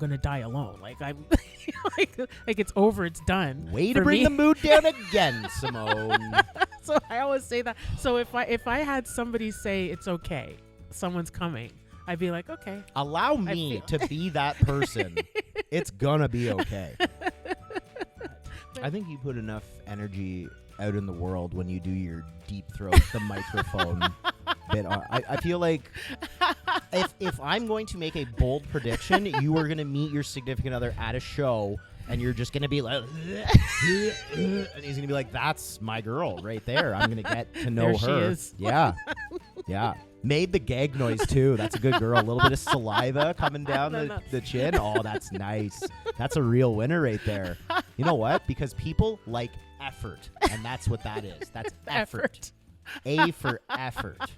going to die alone. Like I'm like it's over. It's done. Way to bring the mood down again, Simone. So I always say that. So if I had somebody say it's okay, someone's coming, I'd be like, okay. Allow me to be that person. It's gonna be okay. I think you put enough energy out in the world when you do your deep throat the microphone bit. I feel like if I'm going to make a bold prediction, you are going to meet your significant other at a show and you're just going to be like, and he's going to be like, that's my girl right there. I'm going to get to know there her. She is. Yeah. Yeah. Made the gag noise too. That's a good girl. A little bit of saliva coming down the chin. Oh, that's nice. That's a real winner right there. You know what? Because people like effort, and that's what that is. That's effort. A for effort.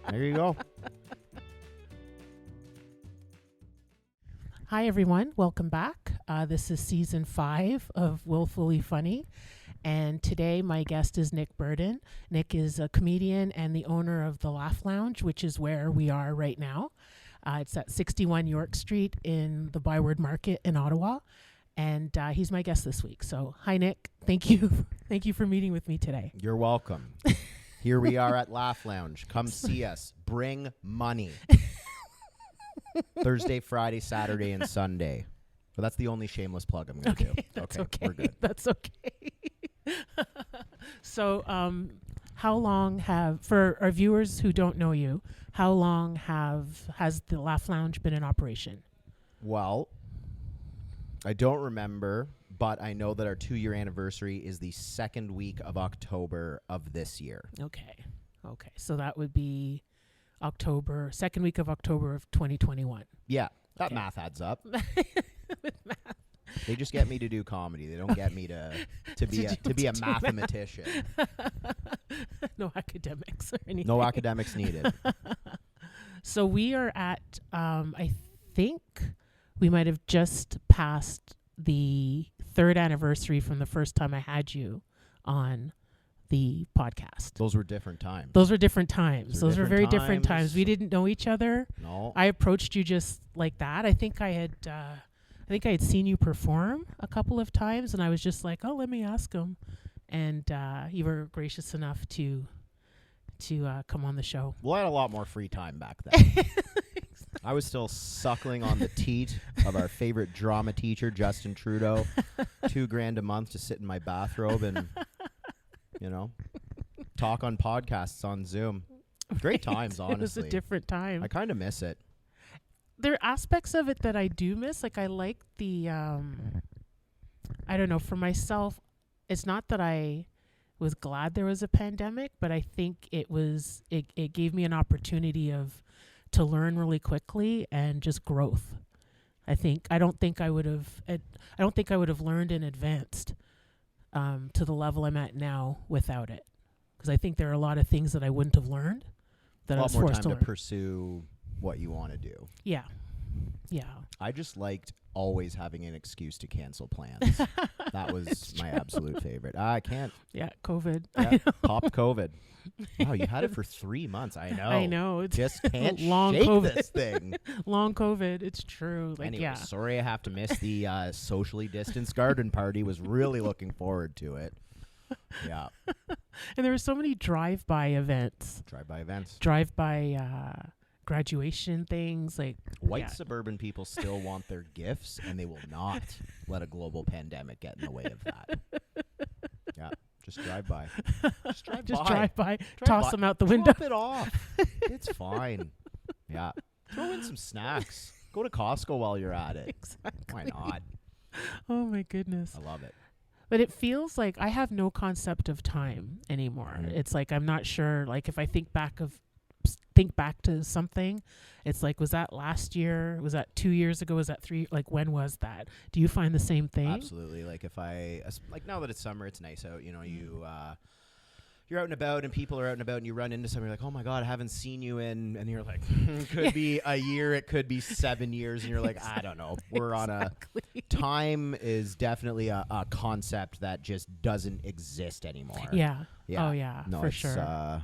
There you go. Hi, everyone. Welcome back. This is season 5 of Willfully Funny. And today my guest is Nick Burden. Nick is a comedian and the owner of the Laugh Lounge, which is where we are right now. It's at 61 York Street in the Byward Market in Ottawa. And he's my guest this week. So hi, Nick. Thank you. Thank you for meeting with me today. You're welcome. Here we are at Laugh Lounge. Come see us. Bring money. Thursday, Friday, Saturday, and Sunday. Well, that's the only shameless plug I'm going to do. That's okay. We're good. That's okay. So, how long for our viewers who don't know you, how long has the Laugh Lounge been in operation? Well, I don't remember, but I know that our 2-year anniversary is the second week of October of this year. Okay. So that would be second week of October of 2021. Yeah, that Okay. math adds up. With math. They just get me to do comedy. They don't get me to be a mathematician. No academics or anything. No academics needed. So we are at, I think we might have just passed the 3rd anniversary from the first time I had you on the podcast. Those were different times. Those were different times. Those were very different times. times. We didn't know each other. No. I approached you just like that. I think I had seen you perform a couple of times, and I was just like, oh, let me ask him. And you were gracious enough to come on the show. Well, I had a lot more free time back then. I was still suckling on the teat of our favorite drama teacher, Justin Trudeau. $2,000 a month to sit in my bathrobe and, talk on podcasts on Zoom. Great times, honestly. It was a different time. I kind of miss it. There are aspects of it that I do miss. Like I like the, I don't know, for myself, it's not that I was glad there was a pandemic, but I think it gave me an opportunity to learn really quickly and just growth. I don't think I would have learned and advanced to the level I'm at now without it. Because I think there are a lot of things that I wouldn't have learned that I was forced to learn. A lot more time to pursue what you want to do. Yeah. I just liked always having an excuse to cancel plans. That was my absolute favorite. I can't. Yeah, COVID. Yeah, popped COVID. Wow, you had it for 3 months. I know. It's just can't long shake COVID. this thing. Long COVID. It's true. Anyway, sorry I have to miss the socially distanced garden party. Was really looking forward to it. Yeah. And there were so many drive-by events. Drive-by graduation things. White suburban people still want their gifts, and they will not let a global pandemic get in the way of that. Yeah. Just drive by. Just drive by. Toss them out the window. Drop it off. It's fine. Yeah. Throw in some snacks. Go to Costco while you're at it. Exactly. Why not? Oh, my goodness. I love it. But it feels like I have no concept of time anymore. Mm. It's like I'm not sure. Like if I think back to something, it's like, was that last year? Was that 2 years ago? Was that 3? Like when was that? Do you find the same thing? Absolutely. Like now that it's summer, it's nice out. You're out and about, and people are out and about, and you run into someone. You're like, oh my God, I haven't seen you in, and you're like, it could be a year, it could be 7 years, and you're like, I don't know. We're on a time is definitely a concept that just doesn't exist anymore. Yeah. Yeah. Oh yeah. No, for it's, sure.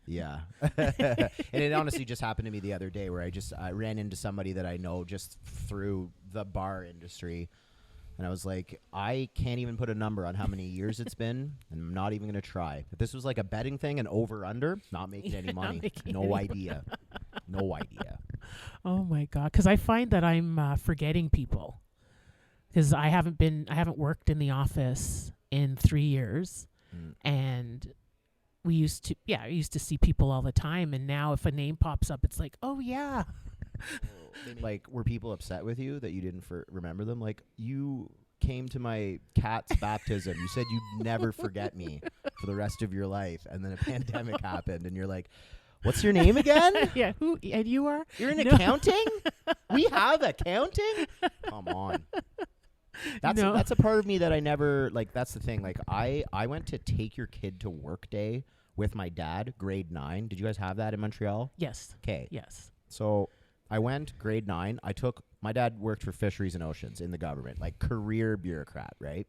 Yeah. And it honestly just happened to me the other day where I ran into somebody that I know just through the bar industry. And I was like, I can't even put a number on how many years it's been, and I'm not even going to try. If this was like a betting thing, an over-under, not making any money. No idea. No idea. Oh, my God. Because I find that I'm forgetting people. Because I haven't worked in the office in 3 years. And I used to see people all the time. And now if a name pops up, it's like, oh, yeah. Like, were people upset with you that you didn't remember them? Like, you came to my cat's baptism. You said you'd never forget me for the rest of your life. And then a pandemic happened. And you're like, what's your name again? Yeah, who? And you are? You're in accounting? We have accounting? Come on. That's a part of me that I never, like, that's the thing. Like, I went to take your kid to work day with my dad, grade 9. Did you guys have that in Montreal? Yes. Okay. Yes. So I went grade 9. My dad worked for Fisheries and Oceans in the government, like career bureaucrat, right?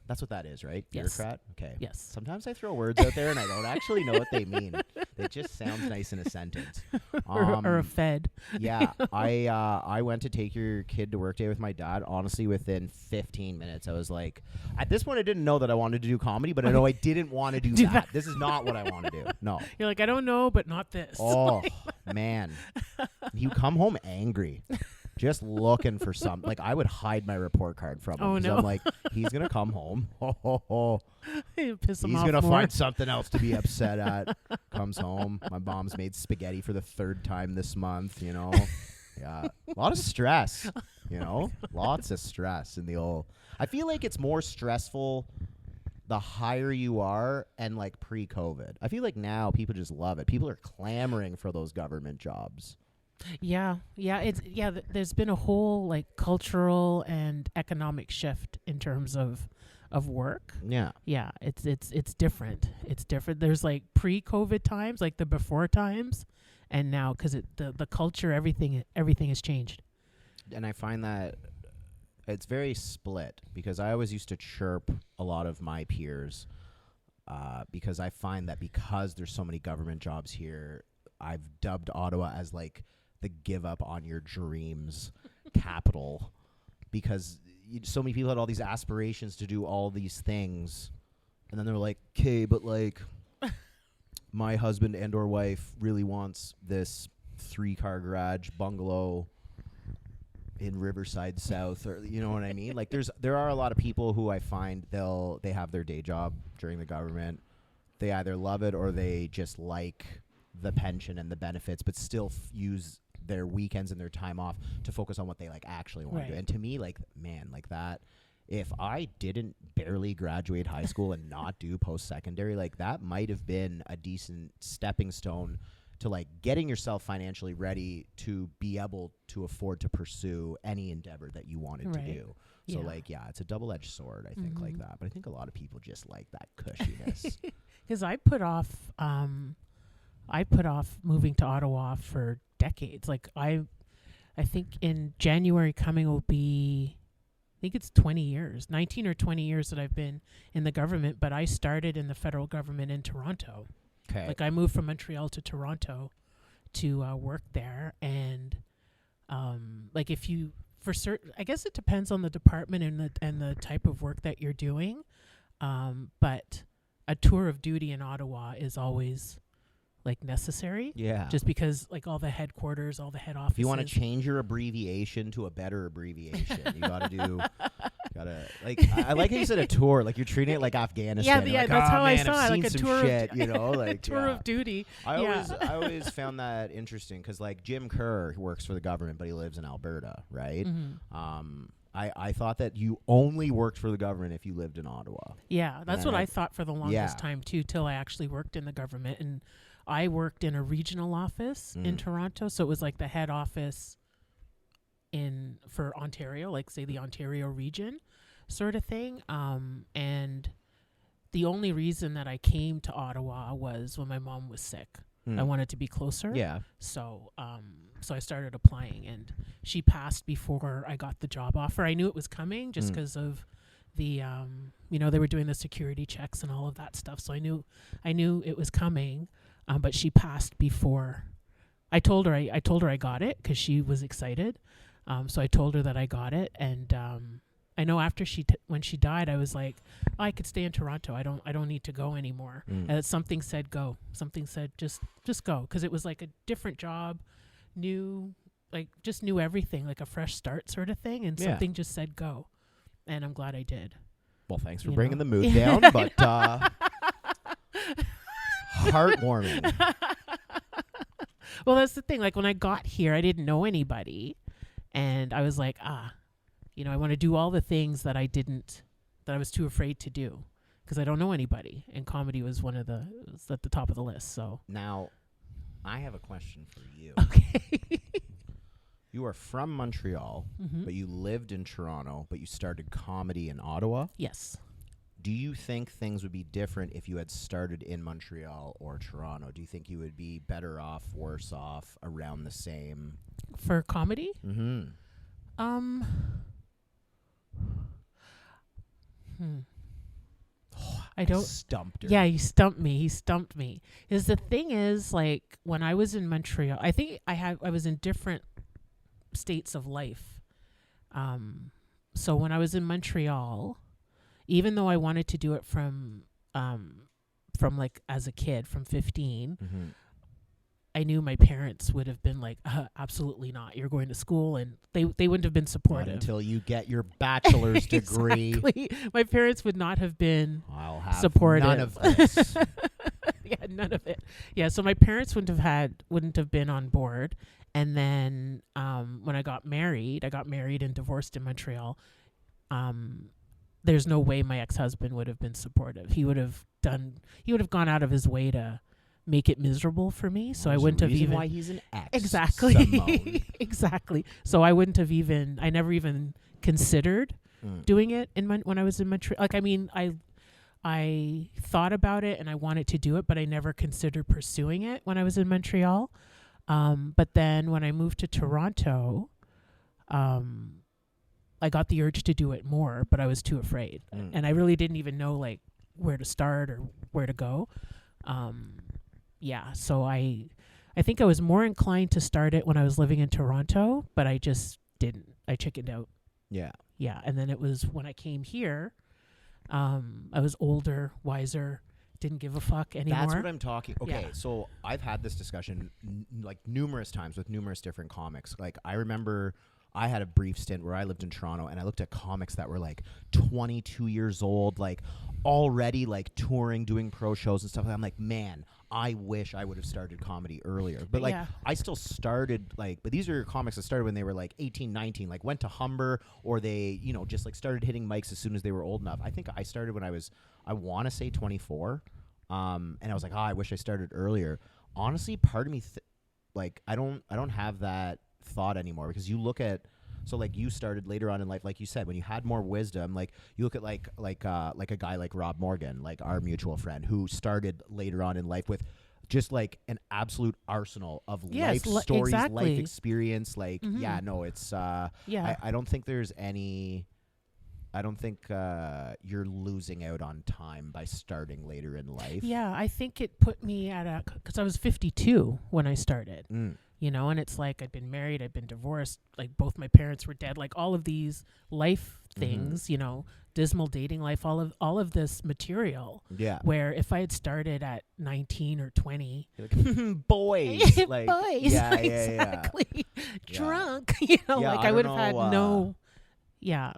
That's what that is, right? Yes. Bureaucrat? Okay. Yes. Sometimes I throw words out there and I don't actually know what they mean. It just sounds nice in a sentence. Or a fed. Yeah. I went to take your kid to work day with my dad. Honestly, within 15 minutes, I was like, at this point, I didn't know that I wanted to do comedy, but I know I didn't want to do that. This is not what I want to do. No. You're like, I don't know, but not this. Oh, man. You come home angry. Just looking for something. Like, I would hide my report card from him. Oh, no. I'm like, he's going to come home. Piss him He's off going to more. find something else to be upset at. Comes home. My mom's made spaghetti for the 3rd time this month, you know. Yeah. A lot of stress, you know. Lots of stress in the old. I feel like it's more stressful the higher you are and, like, pre-COVID. I feel like now people just love it. People are clamoring for those government jobs. Yeah. There's been a whole like cultural and economic shift in terms of work. Yeah. Yeah, it's different. It's different. There's like pre-COVID times, like the before times, and now because the culture, everything has changed. And I find that it's very split because I always used to chirp a lot of my peers because I find that because there's so many government jobs here, I've dubbed Ottawa as like the give up on your dreams capital because so many people had all these aspirations to do all these things. And then they're like, okay, but like my husband and or wife really wants this 3-car garage bungalow in Riverside South, or you know what I mean? Like there are a lot of people who I find they have their day job during the government. They either love it or they just like the pension and the benefits, but still use their weekends and their time off to focus on what they like actually want to do. And to me, like, man, like that, if I didn't barely graduate high school and not do post-secondary, like that might have been a decent stepping stone to like getting yourself financially ready to be able to afford to pursue any endeavor that you wanted to do. So like, yeah, it's a double-edged sword, I think, like that. But I think a lot of people just like that cushiness. Because I put off moving to Ottawa for decades. Like I think in January coming will be, I think it's 20 years, 19 or 20 years that I've been in the government, but I started in the federal government in Toronto. Okay. Like I moved from Montreal to Toronto to work there. And like if you, for certain, I guess it depends on the department and the type of work that you're doing. But a tour of duty in Ottawa is always like necessary. Yeah. Just because like all the headquarters, all the head offices. If you want to change your abbreviation to a better abbreviation, you gotta like I like how you said a tour, like you're treating it like Afghanistan. Yeah, like, that's how I man, saw I've it, like a seen tour some shit, you know, like tour of duty. I always found that interesting because like Jim Kerr works for the government, but he lives in Alberta, right? Mm-hmm. I thought that you only worked for the government if you lived in Ottawa. Yeah, that's what I thought for the longest time too, till I actually worked in the government. And I worked in a regional office in Toronto, so it was like the head office for Ontario, like say the Ontario region sort of thing. And the only reason that I came to Ottawa was when my mom was sick. I wanted to be closer. Yeah. So I started applying, and she passed before I got the job offer. I knew it was coming just because of the, they were doing the security checks and all of that stuff. So I knew it was coming. but she passed before. I told her I got it because she was excited. So I told her that I got it, and I know after when she died, I was like, oh, I could stay in Toronto. I don't need to go anymore. And something said go. Something said just go, because it was like a different job, new, like just knew everything, like a fresh start sort of thing. And something just said go, and I'm glad I did. Well, thanks for bringing the mood down, but heartwarming. Well, that's the thing. Like when I got here, I didn't know anybody. And I was like, I want to do all the things that I was too afraid to do because I don't know anybody. And comedy was was at the top of the list. So now I have a question for you. Okay. You are from Montreal, but you lived in Toronto, but you started comedy in Ottawa. Yes. Do you think things would be different if you had started in Montreal or Toronto? Do you think you would be better off, worse off, around the same? For comedy? Mm-hmm. I don't. Stumped her. Yeah, he stumped me. Is the thing is, like, when I was in Montreal, I think I was in different states of life. So when I was in Montreal, even though I wanted to do it from like as a kid, from 15, I knew my parents would have been like, absolutely not. You're going to school, and they wouldn't have been supportive. Not until you get your bachelor's degree. Exactly. My parents would not have been I'll have supportive. None of this. Yeah, none of it. Yeah, so my parents wouldn't have been on board. And then when I got married and divorced in Montreal. There's no way my ex-husband would have been supportive. He would have gone out of his way to make it miserable for me. So I wouldn't have even. Why he's an ex. Exactly. Exactly. So I never even considered doing it when I was in Montreal. Like, I mean, I thought about it and I wanted to do it, but I never considered pursuing it when I was in Montreal. But then when I moved to Toronto, I got the urge to do it more, but I was too afraid. And I really didn't even know like where to start or where to go. So I think I was more inclined to start it when I was living in Toronto, but I just didn't. I chickened out. Yeah. Yeah. And then it was when I came here, I was older, wiser, didn't give a fuck anymore. That's what I'm talking. Okay, Yeah. So I've had this discussion like numerous times with numerous different comics. Like I remember I had a brief stint where I lived in Toronto and I looked at comics that were like 22 years old, like already like touring, doing pro shows and stuff. I'm like, man, I wish I would have started comedy earlier. But like I still started but these are comics that started when they were like 18, 19, like went to Humber, or they, just like started hitting mics as soon as they were old enough. I think I started when I want to say 24. And I was like, I wish I started earlier. Honestly, part of me I don't have that thought anymore, because you look at, so like you started later on in life, like you said, when you had more wisdom, like you look at like a guy like Rob Morgan, like our mutual friend, who started later on in life with just like an absolute arsenal of life stories, life experience. Like, it's I don't think there's any. I don't think you're losing out on time by starting later in life. Yeah, I think it put me because I was 52 when I started. And it's like I'd been married, I'd been divorced, like both my parents were dead, like all of these life things, dismal dating life, all of this material. Yeah. Where if I had started at 19 or 20, like, boys, like, boys, yeah, exactly, drunk, I would have had no. Yeah.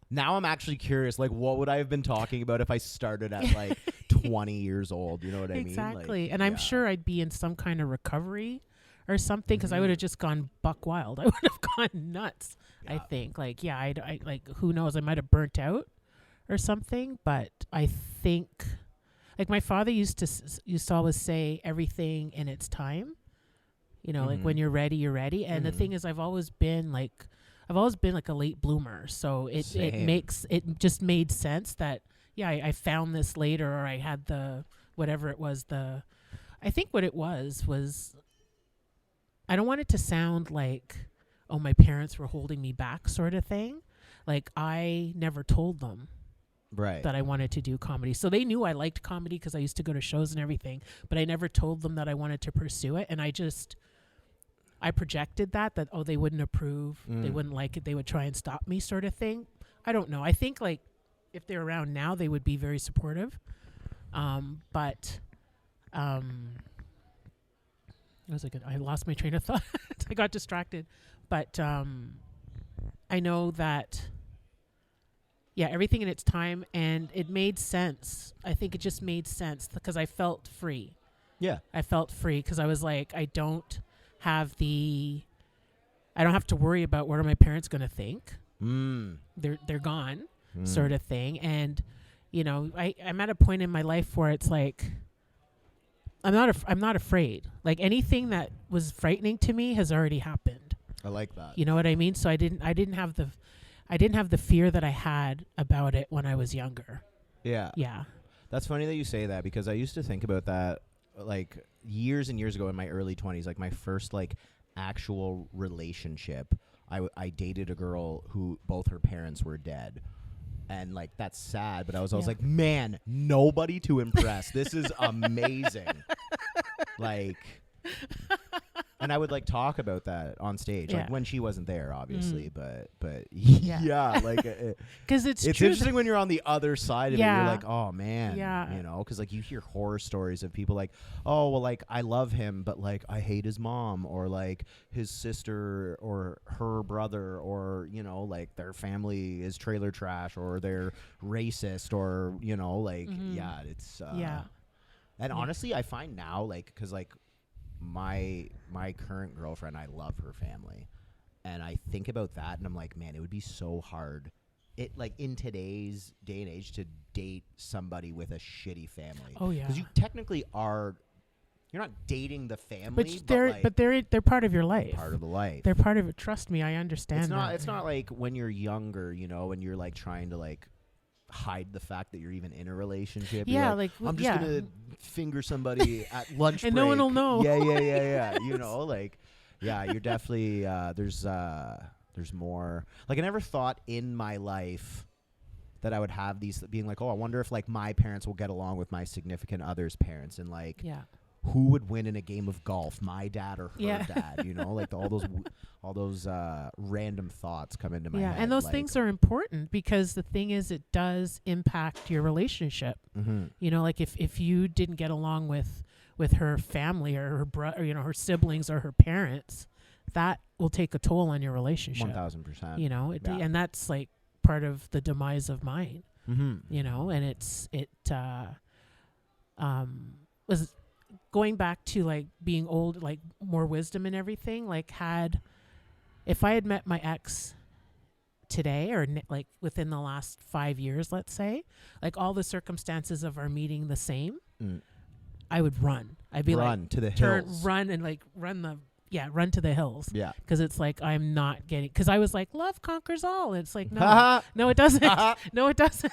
Now I'm actually curious, like, what would I have been talking about if I started at like 20 years old? You know what I mean? Exactly. Like, and I'm sure I'd be in some kind of recovery or something, because I would have just gone buck wild. I would have gone nuts. Yeah. I think I like, who knows? I might have burnt out or something. But I think, like, my father used to always say, everything in its time. Like when you're ready, you're ready. And the thing is, I've always been like a late bloomer. So it just made sense that I found this later, or I had the whatever it was. I think what it was. I don't want it to sound like, oh, my parents were holding me back sort of thing. Like, I never told them Right. that I wanted to do comedy. So they knew I liked comedy because I used to go to shows and everything, but I never told them that I wanted to pursue it. And I projected that, oh, they wouldn't approve. They wouldn't like it. They would try and stop me, sort of thing. I don't know. I think like if they're around now, they would be very supportive. But what was it good? I lost my train of thought. I got distracted. But I know that, yeah, everything in its time, and it made sense. I think it just made sense because I felt free. Yeah. I felt free because I was like, I don't have to worry about what are my parents going to think. They're gone, sort of thing. And, you know, I'm at a point in my life where it's like, I'm not afraid. Like anything that was frightening to me has already happened. I like that. You know what I mean? So I didn't have the fear that I had about it when I was younger. Yeah. Yeah. That's funny that you say that because I used to think about that like years and years ago in my early 20s, like my first like actual relationship. I dated a girl who both her parents were dead. And like that's sad, but I was like, man, nobody to impress. This is amazing. Like, and I would like talk about that on stage, like when she wasn't there, obviously. But yeah, like because it's true interesting when you're on the other side of it. You're like, oh man, yeah, you know, because like you hear horror stories of people like, oh well, like I love him, but like I hate his mom, or like his sister, or her brother, or you know, like their family is trailer trash, or they're racist, or you know, like yeah, it's And honestly, I find now, like, because like my current girlfriend, I love her family, and I think about that, and I'm like, man, it would be so hard, like in today's day and age, to date somebody with a shitty family. Oh yeah, because you technically are. You're not dating the family, but they're part of your life. Part of the life. They're part of it. Trust me, I understand. It's not like when you're younger, you know, and you're like trying to like hide the fact that you're even in a relationship. Yeah, like I'm just gonna finger somebody at lunch and break. no one will know. Yeah. You know, like, yeah, you're definitely there's more. Like I never thought in my life that I would have these being like, oh, I wonder if like my parents will get along with my significant other's parents, and like, who would win in a game of golf, my dad or her dad? You know, like all those random thoughts come into my head. Yeah, and those things are important because the thing is, it does impact your relationship. You know, like if you didn't get along with her family or her brother, you know, her siblings or her parents, that will take a toll on your relationship. 1000%. You know, and that's like part of the demise of mine. You know, and it was. Going back to like being old, like more wisdom and everything, like if I had met my ex today or like within the last 5 years, let's say, like all the circumstances of our meeting the same, I would run. I'd be run to the hills. Run and like run to the hills. Yeah. Because it's like, I'm not getting, because I was like, love conquers all. It's like, no, no, it doesn't. No, it doesn't.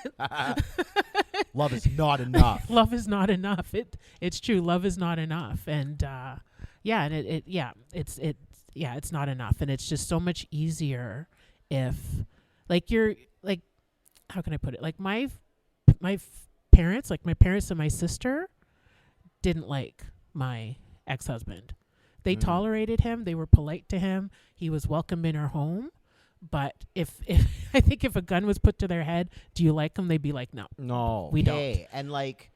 Love is not enough. Love is not enough. It's true. Love is not enough. And, it's not enough. And it's just so much easier if like you're like, how can I put it? Like my parents, like my parents and my sister didn't like my ex-husband. They tolerated him. They were polite to him. He was welcome in our home. But if I think if a gun was put to their head, do you like him? They'd be like, no, we don't. And like,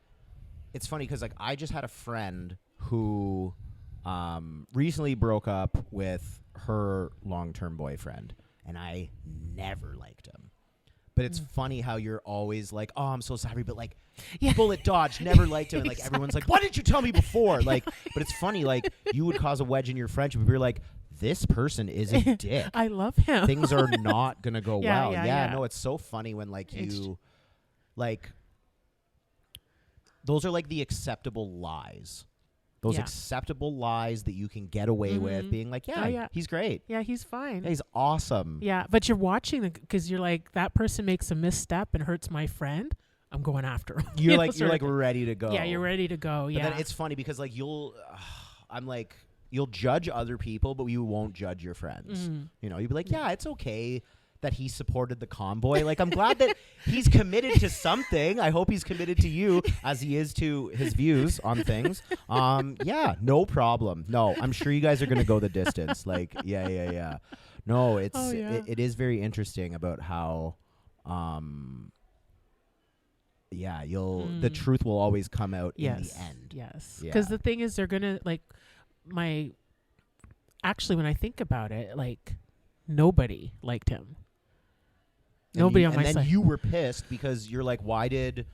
it's funny because like I just had a friend who recently broke up with her long-term boyfriend, and I never liked him. But it's funny how you're always like, oh, I'm so sorry, but like, bullet dodge, never liked him. And like everyone's like, why didn't you tell me before? Like, but it's funny, like you would cause a wedge in your friendship if you're like, this person is a dick. I love him. Things are not gonna go well. Yeah. No, it's so funny when like you, like, those are like the acceptable lies. Those acceptable lies that you can get away with, being like, he's great. Yeah, he's fine. Yeah, he's awesome. Yeah, but you're watching because you're like, that person makes a misstep and hurts my friend. I'm going after him. You're like ready to go. Yeah, you're ready to go. But then it's funny because like you'll judge other people, but you won't judge your friends. You know, you'd be like, yeah, it's okay that he supported the convoy. Like, I'm glad that he's committed to something. I hope he's committed to you as he is to his views on things. Yeah, no problem. No, I'm sure you guys are going to go the distance. Like, yeah. No, it is very interesting about how, the truth will always come out in the end. Yes. Because the thing is, they're going to, like, actually, when I think about it, like, nobody liked him. Nobody on my side. And then you were pissed because you're like, could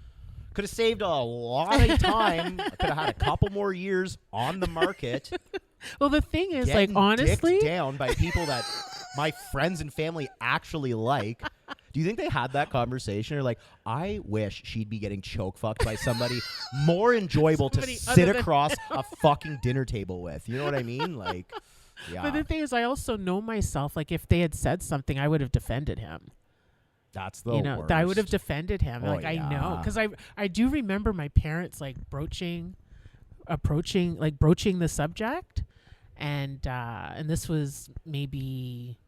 have saved a lot of time. I could have had a couple more years on the market. Well, the thing is, like, honestly, dicked down by people that my friends and family actually like. Do you think they had that conversation? Or like, I wish she'd be getting choke fucked by somebody more enjoyable to sit across a fucking dinner table with. You know what I mean? Like, yeah. But the thing is, I also know myself. Like, if they had said something, I would have defended him. That's the worst. I would have defended him. Oh, like, I know. Because I do remember my parents, like, broaching the subject. And this was maybe...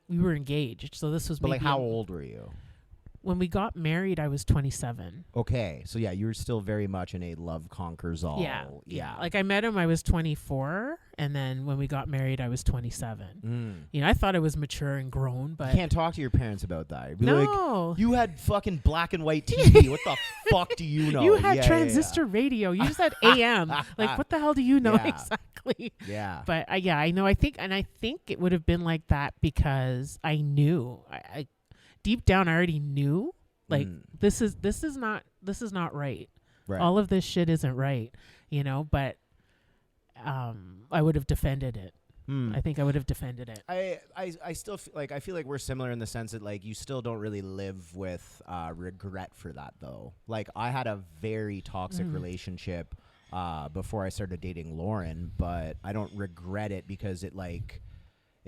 We were engaged, so this was. But like, how old were you? When we got married, I was 27. Okay, so yeah, you were still very much in a love conquers all. Yeah. Like, I met him, I was 24, and then when we got married, I was 27. You know, I thought I was mature and grown, but you can't talk to your parents about that. Be no, like, you had fucking black and white TV. What the fuck do you know? You had transistor radio. You just had AM. Like, what the hell do you know exactly? Yeah. But I know. I think it would have been like that because I knew. I deep down, I already knew, like, this is not right. Right. All of this shit isn't right, you know. But I would have defended it. I think I would have defended it. I still I feel like we're similar in the sense that, like, you still don't really live with regret for that, though. Like, I had a very toxic relationship before I started dating Lauren, but I don't regret it because it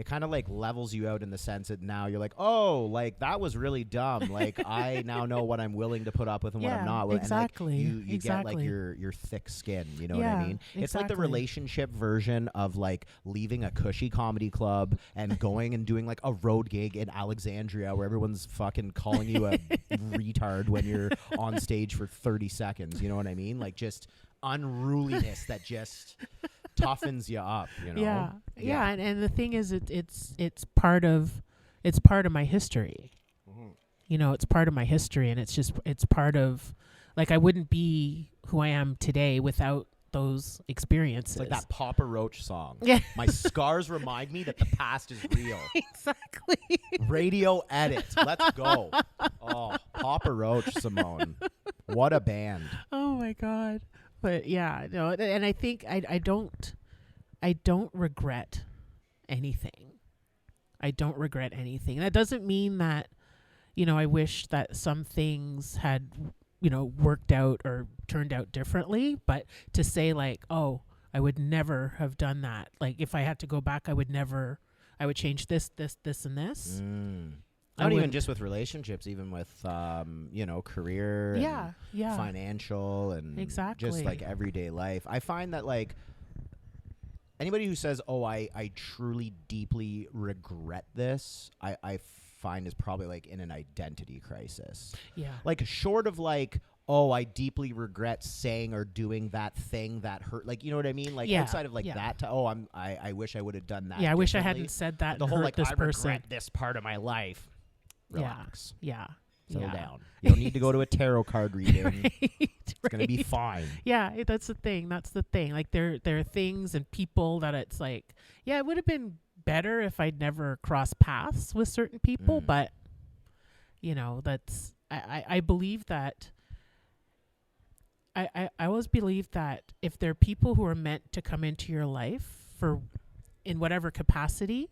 kind of, like, levels you out in the sense that now you're like, oh, like, that was really dumb. Like, I now know what I'm willing to put up with and what I'm not. Exactly. And, like, you get, like, your thick skin. You know what I mean? Exactly. It's like the relationship version of, like, leaving a cushy comedy club and going and doing, like, a road gig in Alexandria where everyone's fucking calling you a retard when you're on stage for 30 seconds. You know what I mean? Like, just unruliness that just toughens you up, you know. Yeah. And the thing is, it's part of my history. You know, it's part of my history, and it's part of, like, I wouldn't be who I am today without those experiences. It's like that Papa Roach song. Yeah. My scars remind me that the past is real. Exactly. Radio edit. Let's go. Oh, Papa Roach, Simone. What a band. Oh my God. But yeah, no, and I think I don't regret anything. I don't regret anything. That doesn't mean that, you know, I wish that some things had, you know, worked out or turned out differently. But to say, like, oh, I would never have done that. Like, if I had to go back, I would change this, and this. Not even just with relationships, even with, you know, career and financial and just, like, everyday life. I find that, like, anybody who says, oh, I truly, deeply regret this, I find is probably, like, in an identity crisis. Yeah. Like, short of, like, oh, I deeply regret saying or doing that thing that hurt. Like, you know what I mean? Like, outside of, like, that, I wish I would have done that. Yeah, I wish I hadn't said that. The whole, like, this I person. regret this part of my life. Relax. Yeah. Settle down. You don't need to go to a tarot card reading. Right, it's going to be fine. Yeah, that's the thing. Like, there are things and people that it's like, yeah, it would have been better if I'd never crossed paths with certain people. But, you know, that's, I believe that, I always believe that if there are people who are meant to come into your life in whatever capacity,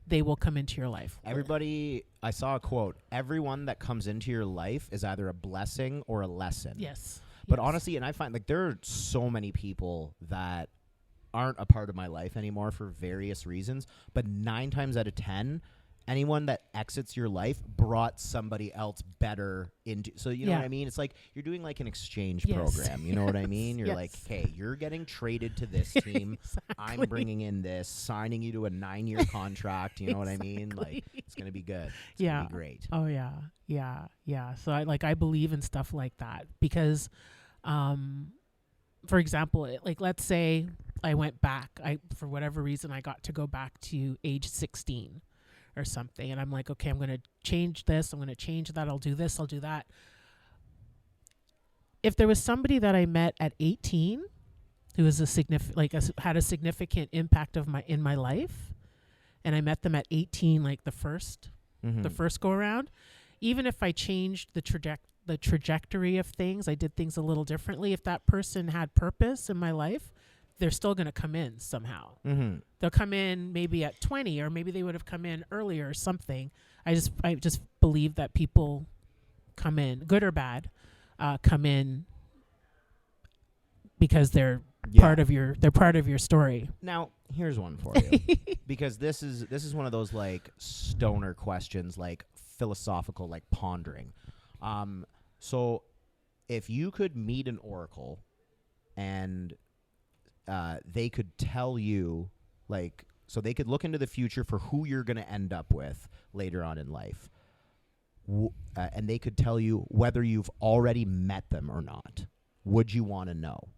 they will come into your life. Everybody, I saw a quote, everyone that comes into your life is either a blessing or a lesson. Yes. But honestly, and I find, like, there are so many people that aren't a part of my life anymore for various reasons, but 9 times out of 10, anyone that exits your life brought somebody else better into. So, you know what I mean? It's like you're doing, like, an exchange program. You know what I mean? You're like, hey, you're getting traded to this team. Exactly. I'm bringing in this, signing you to a 9-year contract. You know what I mean? Like, It's going to be good. It's Yeah. going to be great. Oh yeah. So I believe in stuff like that because, for example, let's say I went back, for whatever reason I got to go back to age 16 or something, and I'm like, okay, I'm going to change this, I'm going to change that, I'll do this, I'll do that. If there was somebody that I met at 18 who was had a significant impact in my life, and I met them at 18, like the first go around, even if I changed the trajectory of things, I did things a little differently. If that person had purpose in my life, they're still going to come in somehow. They'll come in maybe at 20, or maybe they would have come in earlier or something. I just believe that people come in, good or bad, come in because they're part of your story. Now, here's one for you, because this is one of those like stoner questions, like philosophical, like pondering. So if you could meet an oracle and they could tell you, like, so they could look into the future for who you're going to end up with later on in life, and they could tell you whether you've already met them or not, would you want to know?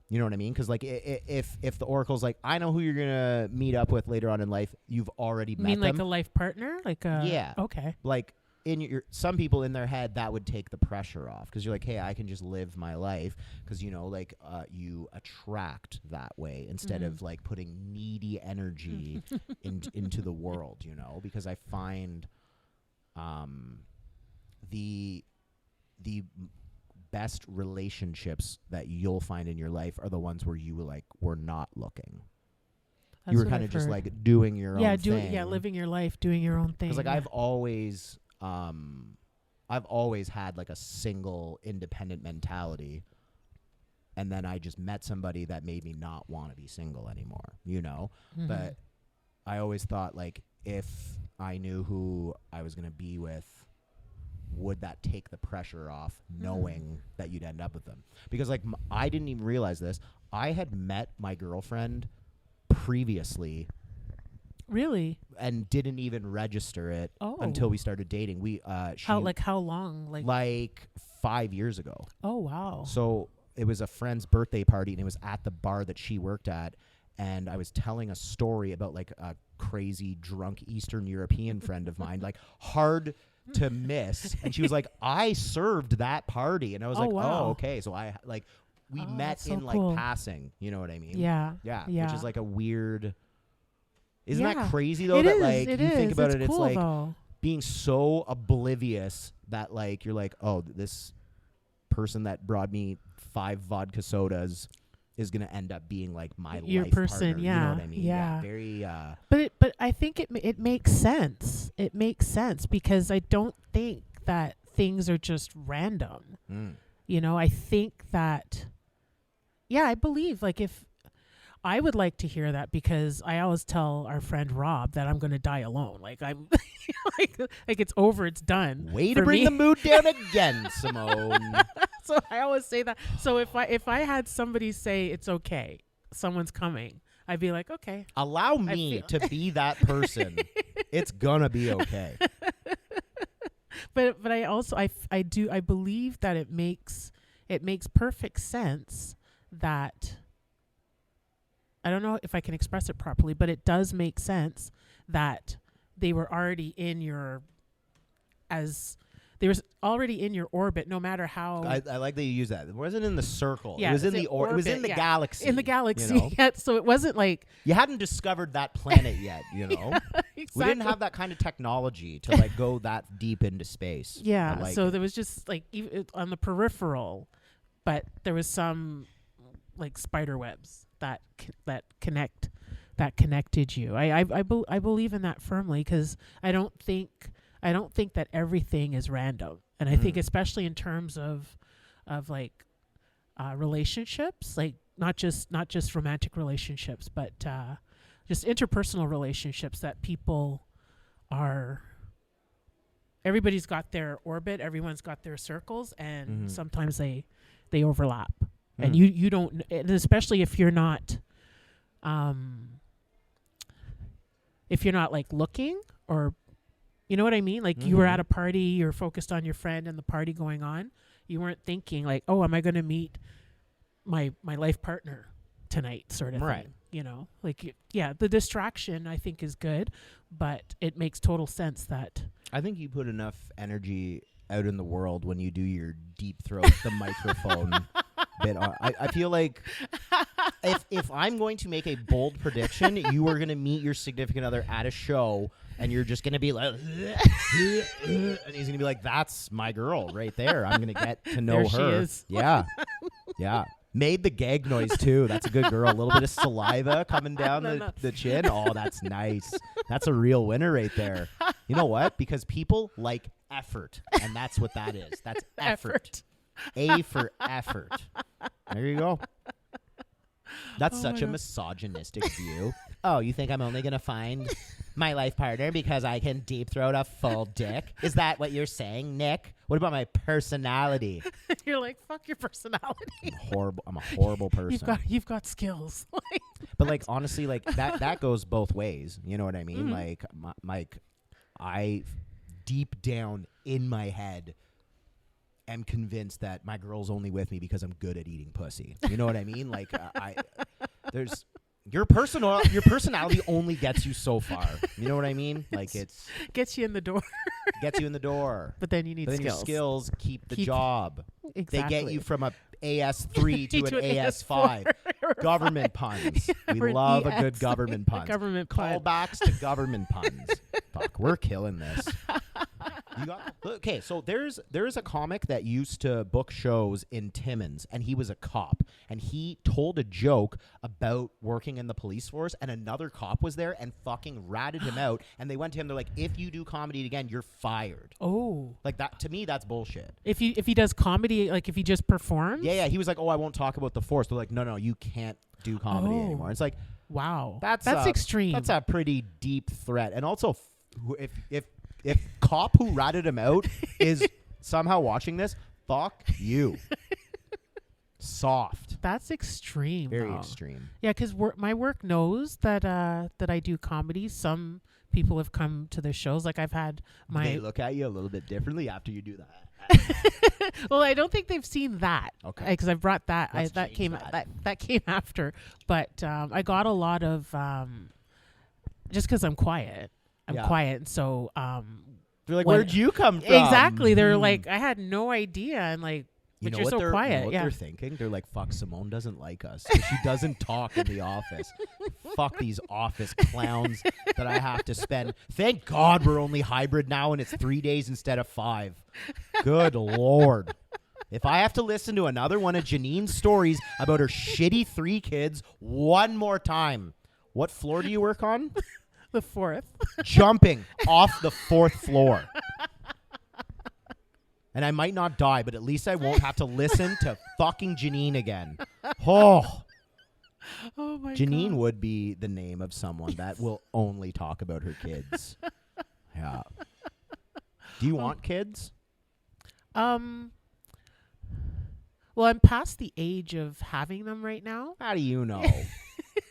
You know what I mean? Because like if the oracle's like, I know who you're gonna meet up with later on in life, you've already met them. Like a life partner, yeah. Okay. Like in some people in their head, that would take the pressure off, because you're like, hey, I can just live my life, because you attract that way instead of like putting needy energy into the world. Because I find the best relationships that you'll find in your life are the ones where you were not looking. You were kind of just like doing your own thing. Living your life, doing your own thing. Because like I've always had like a single independent mentality, and then I just met somebody that made me not want to be single anymore. But I always thought, like, if I knew who I was gonna be with, would that take the pressure off knowing that you'd end up with them? Because like I didn't even realize this. I had met my girlfriend previously. Really? And didn't even register it until we started dating. How long? Like 5 years ago. Oh wow. So it was a friend's birthday party, and it was at the bar that she worked at, and I was telling a story about like a crazy drunk Eastern European friend of mine, like hard to miss, and she was like, I served that party, and I was like, wow. oh, okay. So we met in like passing, you know what I mean? Yeah. Which is like a weird. Isn't that crazy though? Think about it, it's like though. Being so oblivious that like you're like, oh, this person that brought me 5 vodka sodas is gonna end up being like your life person. partner. Yeah. You know what I mean? Yeah. Very. But I think it makes sense. It makes sense because I don't think that things are just random. I think that. Yeah, I believe like if. I would like to hear that, because I always tell our friend Rob that I'm going to die alone. Like I'm like it's over, it's done. Way to bring the mood down again, Simone. So I always say that. So if I had somebody say it's okay, someone's coming, I'd be like, okay. Allow me to be that person. It's gonna be okay. But I also I believe that it makes perfect sense that. I don't know if I can express it properly, but it does make sense that they were already in your orbit, no matter how. I like that you use that. It wasn't in the circle. Yeah, it was in the orbit, it was in the galaxy. In the galaxy. Yeah, so it wasn't like you hadn't discovered that planet yet. Exactly. We didn't have that kind of technology to like go that deep into space. Yeah. So there was just like on the peripheral, but there was some like spider webs that connected you. I believe in that firmly, because I don't think that everything is random, and I think especially in terms of like relationships, like not just romantic relationships, but just interpersonal relationships, that people are. Everybody's got their orbit, everyone's got their circles, and sometimes they overlap. And you don't, and especially if you're not like looking, or you know what I mean? Like you were at a party, you're focused on your friend and the party going on. You weren't thinking like, oh, am I going to meet my life partner tonight, sort of Right. thing. You know, like the distraction I think is good, but it makes total sense that I think you put enough energy out in the world when you do your deep throat the microphone bit. I feel like if I'm going to make a bold prediction, you are going to meet your significant other at a show, and you're just going to be like, and he's going to be like, "That's my girl right there. I'm going to get to know there her." she is. Yeah, yeah. Made the gag noise too. That's a good girl. A little bit of saliva coming down the chin. Oh, that's nice. That's a real winner right there. You know what? Because people like effort, and that's what that is. That's effort. A for effort. There you go. That's such a misogynistic view. Oh, you think I'm only going to find my life partner because I can deep throat a full dick? Is that what you're saying, Nick? What about my personality? You're like, fuck your personality. I'm a horrible person. You've got skills. But like honestly, like that goes both ways. You know what I mean? Like I deep down in my head am convinced that my girl's only with me because I'm good at eating pussy. You know what I mean? Like there's your personality only gets you so far. You know what I mean? Like it's gets you in the door. Gets you in the door. But then you need skills. skills. Your skills keep the job. Exactly. They get you from a AS3 to an AS5. Government puns. We love a good government puns. Government pun. Callbacks to government puns. Fuck, we're killing this. Okay, so there's a comic that used to book shows in Timmins, and he was a cop, and he told a joke about working in the police force, and another cop was there and fucking ratted him out, and they went to him, they're like, if you do comedy again, you're fired. Oh. Like that, to me, that's bullshit. If he does comedy, like if he just performs? Yeah, he was like, oh, I won't talk about the force. They're like, no, you can't do comedy anymore. It's like, wow. That's extreme. That's a pretty deep threat. And also, if cop who ratted him out is somehow watching this, fuck you. Soft. That's extreme. Very extreme. Yeah, because my work knows that I do comedy. Some people have come to the shows. Like I've had They look at you a little bit differently after you do that. Well, I don't think they've seen that. Okay. Because I've brought that. That came after. But I got a lot of just because I'm quiet. I'm quiet, and so they're like, where'd you come from? Exactly. They're like, I had no idea, and like, but you're so quiet. You know what they're thinking? They're like, fuck, Simone doesn't like us. She doesn't talk in the office. Fuck these office clowns that I have to spend. Thank God we're only hybrid now and it's 3 days instead of 5. Good Lord. If I have to listen to another one of Janine's stories about her shitty 3 kids one more time, what floor do you work on? The 4th. Jumping off the 4th floor. And I might not die, but at least I won't have to listen to fucking Janine again. Oh my Janine God. would be the name of someone that will only talk about her kids. Yeah. Do you want kids? Well, I'm past the age of having them right now. How do you know?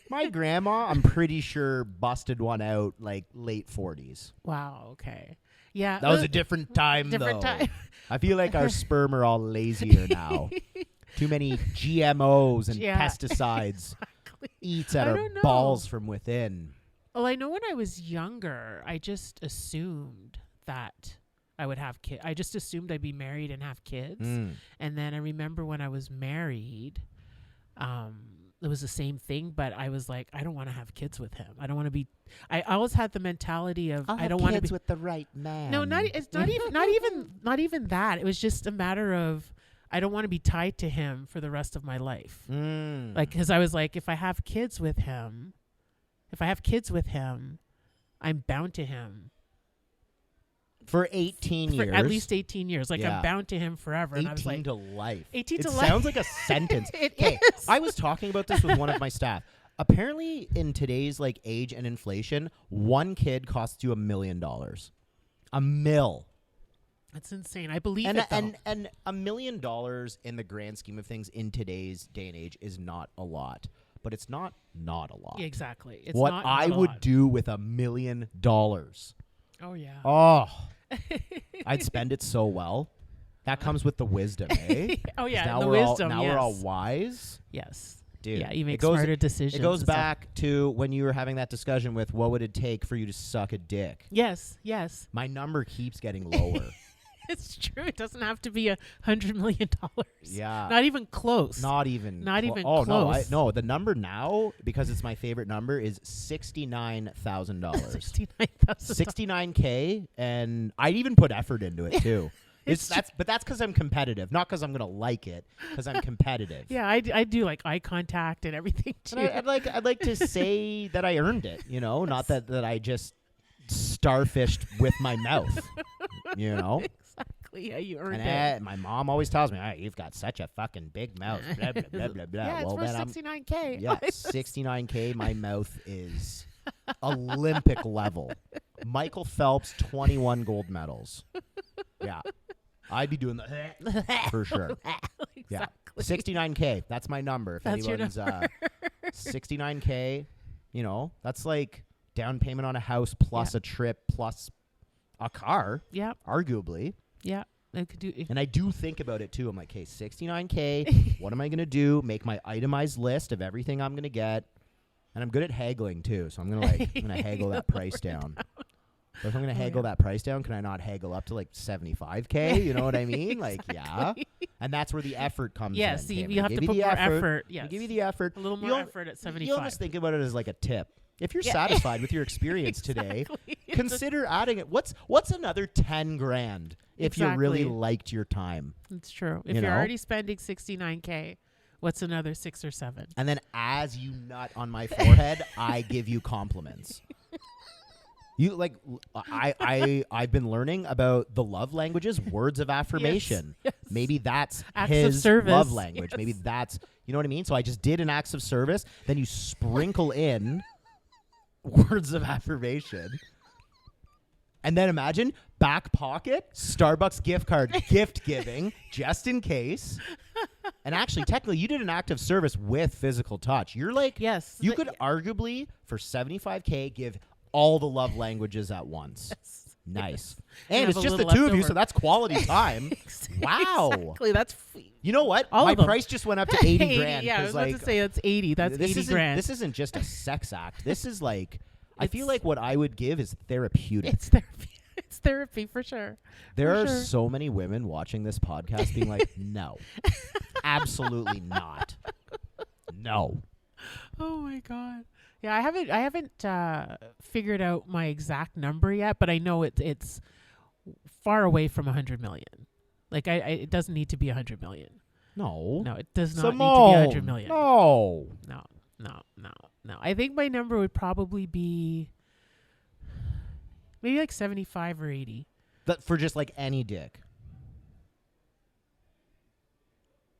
My grandma, I'm pretty sure, busted one out like late 40s. Wow. Okay. Yeah. That was a different time, different though. time. I feel like our sperm are all lazier now. Too many GMOs and pesticides. Exactly. Eats at our balls from within. Well, I know when I was younger, I just assumed that I would have kids. I just assumed I'd be married and have kids. And then I remember when I was married, it was the same thing, but I was like, I don't want to have kids with him. I don't want to be. I always had the mentality of I don't want to be with the right man. No, it's not even that. It was just a matter of I don't want to be tied to him for the rest of my life. Like, because I was like, if I have kids with him, I'm bound to him. For 18 years. For at least 18 years. Like, I'm bound to him forever. 18 and I was like, to life. 18 to life. It sounds like a sentence. It is. I was talking about this with one of my staff. Apparently, in today's like age and inflation, one kid costs you $1 million. $1 million. That's insane. I believe it, though. And $1 million in the grand scheme of things in today's day and age is not a lot. But it's not a lot. Yeah, exactly. It's what I would do with $1 million. Oh yeah. Oh, I'd spend it so well. That comes with the wisdom, eh? Oh yeah, Now the we're wisdom. now we're all wise. Yes. Dude, Yeah, you make it goes, smarter decisions. It goes and stuff. back to when you were having that discussion with what would it take for you to suck a dick. Yes. Yes. My number keeps getting lower. It's true. It doesn't have to be $100 million. Yeah. Not even close. Not even. Not even oh, close. No, the number now, because it's my favorite number, is $69,000. $69,000. $69K, and I'd even put effort into it too. But that's because I'm competitive, not because I'm gonna like it. Because I'm competitive. Yeah, I do like eye contact and everything too. And I'd like to say that I earned it. You know, not that I just starfished with my mouth. You know. Exactly. Yeah, you earned And it. my mom always tells me, "You've got such a fucking big mouth." Blah, blah, blah, blah, blah. Yeah, it's Well, for then $69K. Yeah, $69K. My mouth is Olympic level. Michael Phelps, 21 gold medals. Yeah, I'd be doing the for sure. Yeah, Exactly. $69K. That's my number. If That's your anyone's number. $69K, you know, that's like down payment on a house plus a trip plus a car. Yeah. Arguably. Yeah. I could do. And I do think about it too. I'm like, hey, $69K. What am I gonna do? Make my itemized list of everything I'm gonna get, and I'm good at haggling too. So I'm gonna haggle that price down. But if I'm gonna haggle that price down, can I not haggle up to like $75K? You know what I mean? Like, yeah. And that's where the effort comes in. Yes, Tammy. you have to put more effort. Yes. I give you the effort. A little more effort at 75. You almost think about it as like a tip. If you're satisfied with your experience today, consider adding it. What's another 10 grand if you really liked your time? It's true. If you're already spending $69K, what's another 6 or 7? And then as you nut on my forehead, I give you compliments. You like I've been learning about the love languages, words of affirmation. Yes. Maybe that's Acts his of service. love language. Yes. Maybe that's, you know what I mean? So I just did an acts of service, then you sprinkle in words of affirmation. And then imagine back pocket, Starbucks gift card, gift giving, just in case. And actually, technically, you did an act of service with physical touch. You're like, you could arguably, for $75K, give all the love languages at once. Yes. Nice. And it's just the two of you, so that's quality time. Wow. Exactly. That's you know what? My price just went up to 80 grand. Yeah, I was about to say that's 80. That's 80 grand. This isn't just a sex act. This is like, I feel like what I would give is therapeutic. It's therapy. It's therapy for sure. There are so many women watching this podcast being like, no, absolutely not. No. Oh my God. Yeah, I haven't figured out my exact number yet, but I know it's far away from 100 million. Like it doesn't need to be 100 million. No, it does not need to be 100 million. No. I think my number would probably be maybe like 75 or 80. That for just like any dick.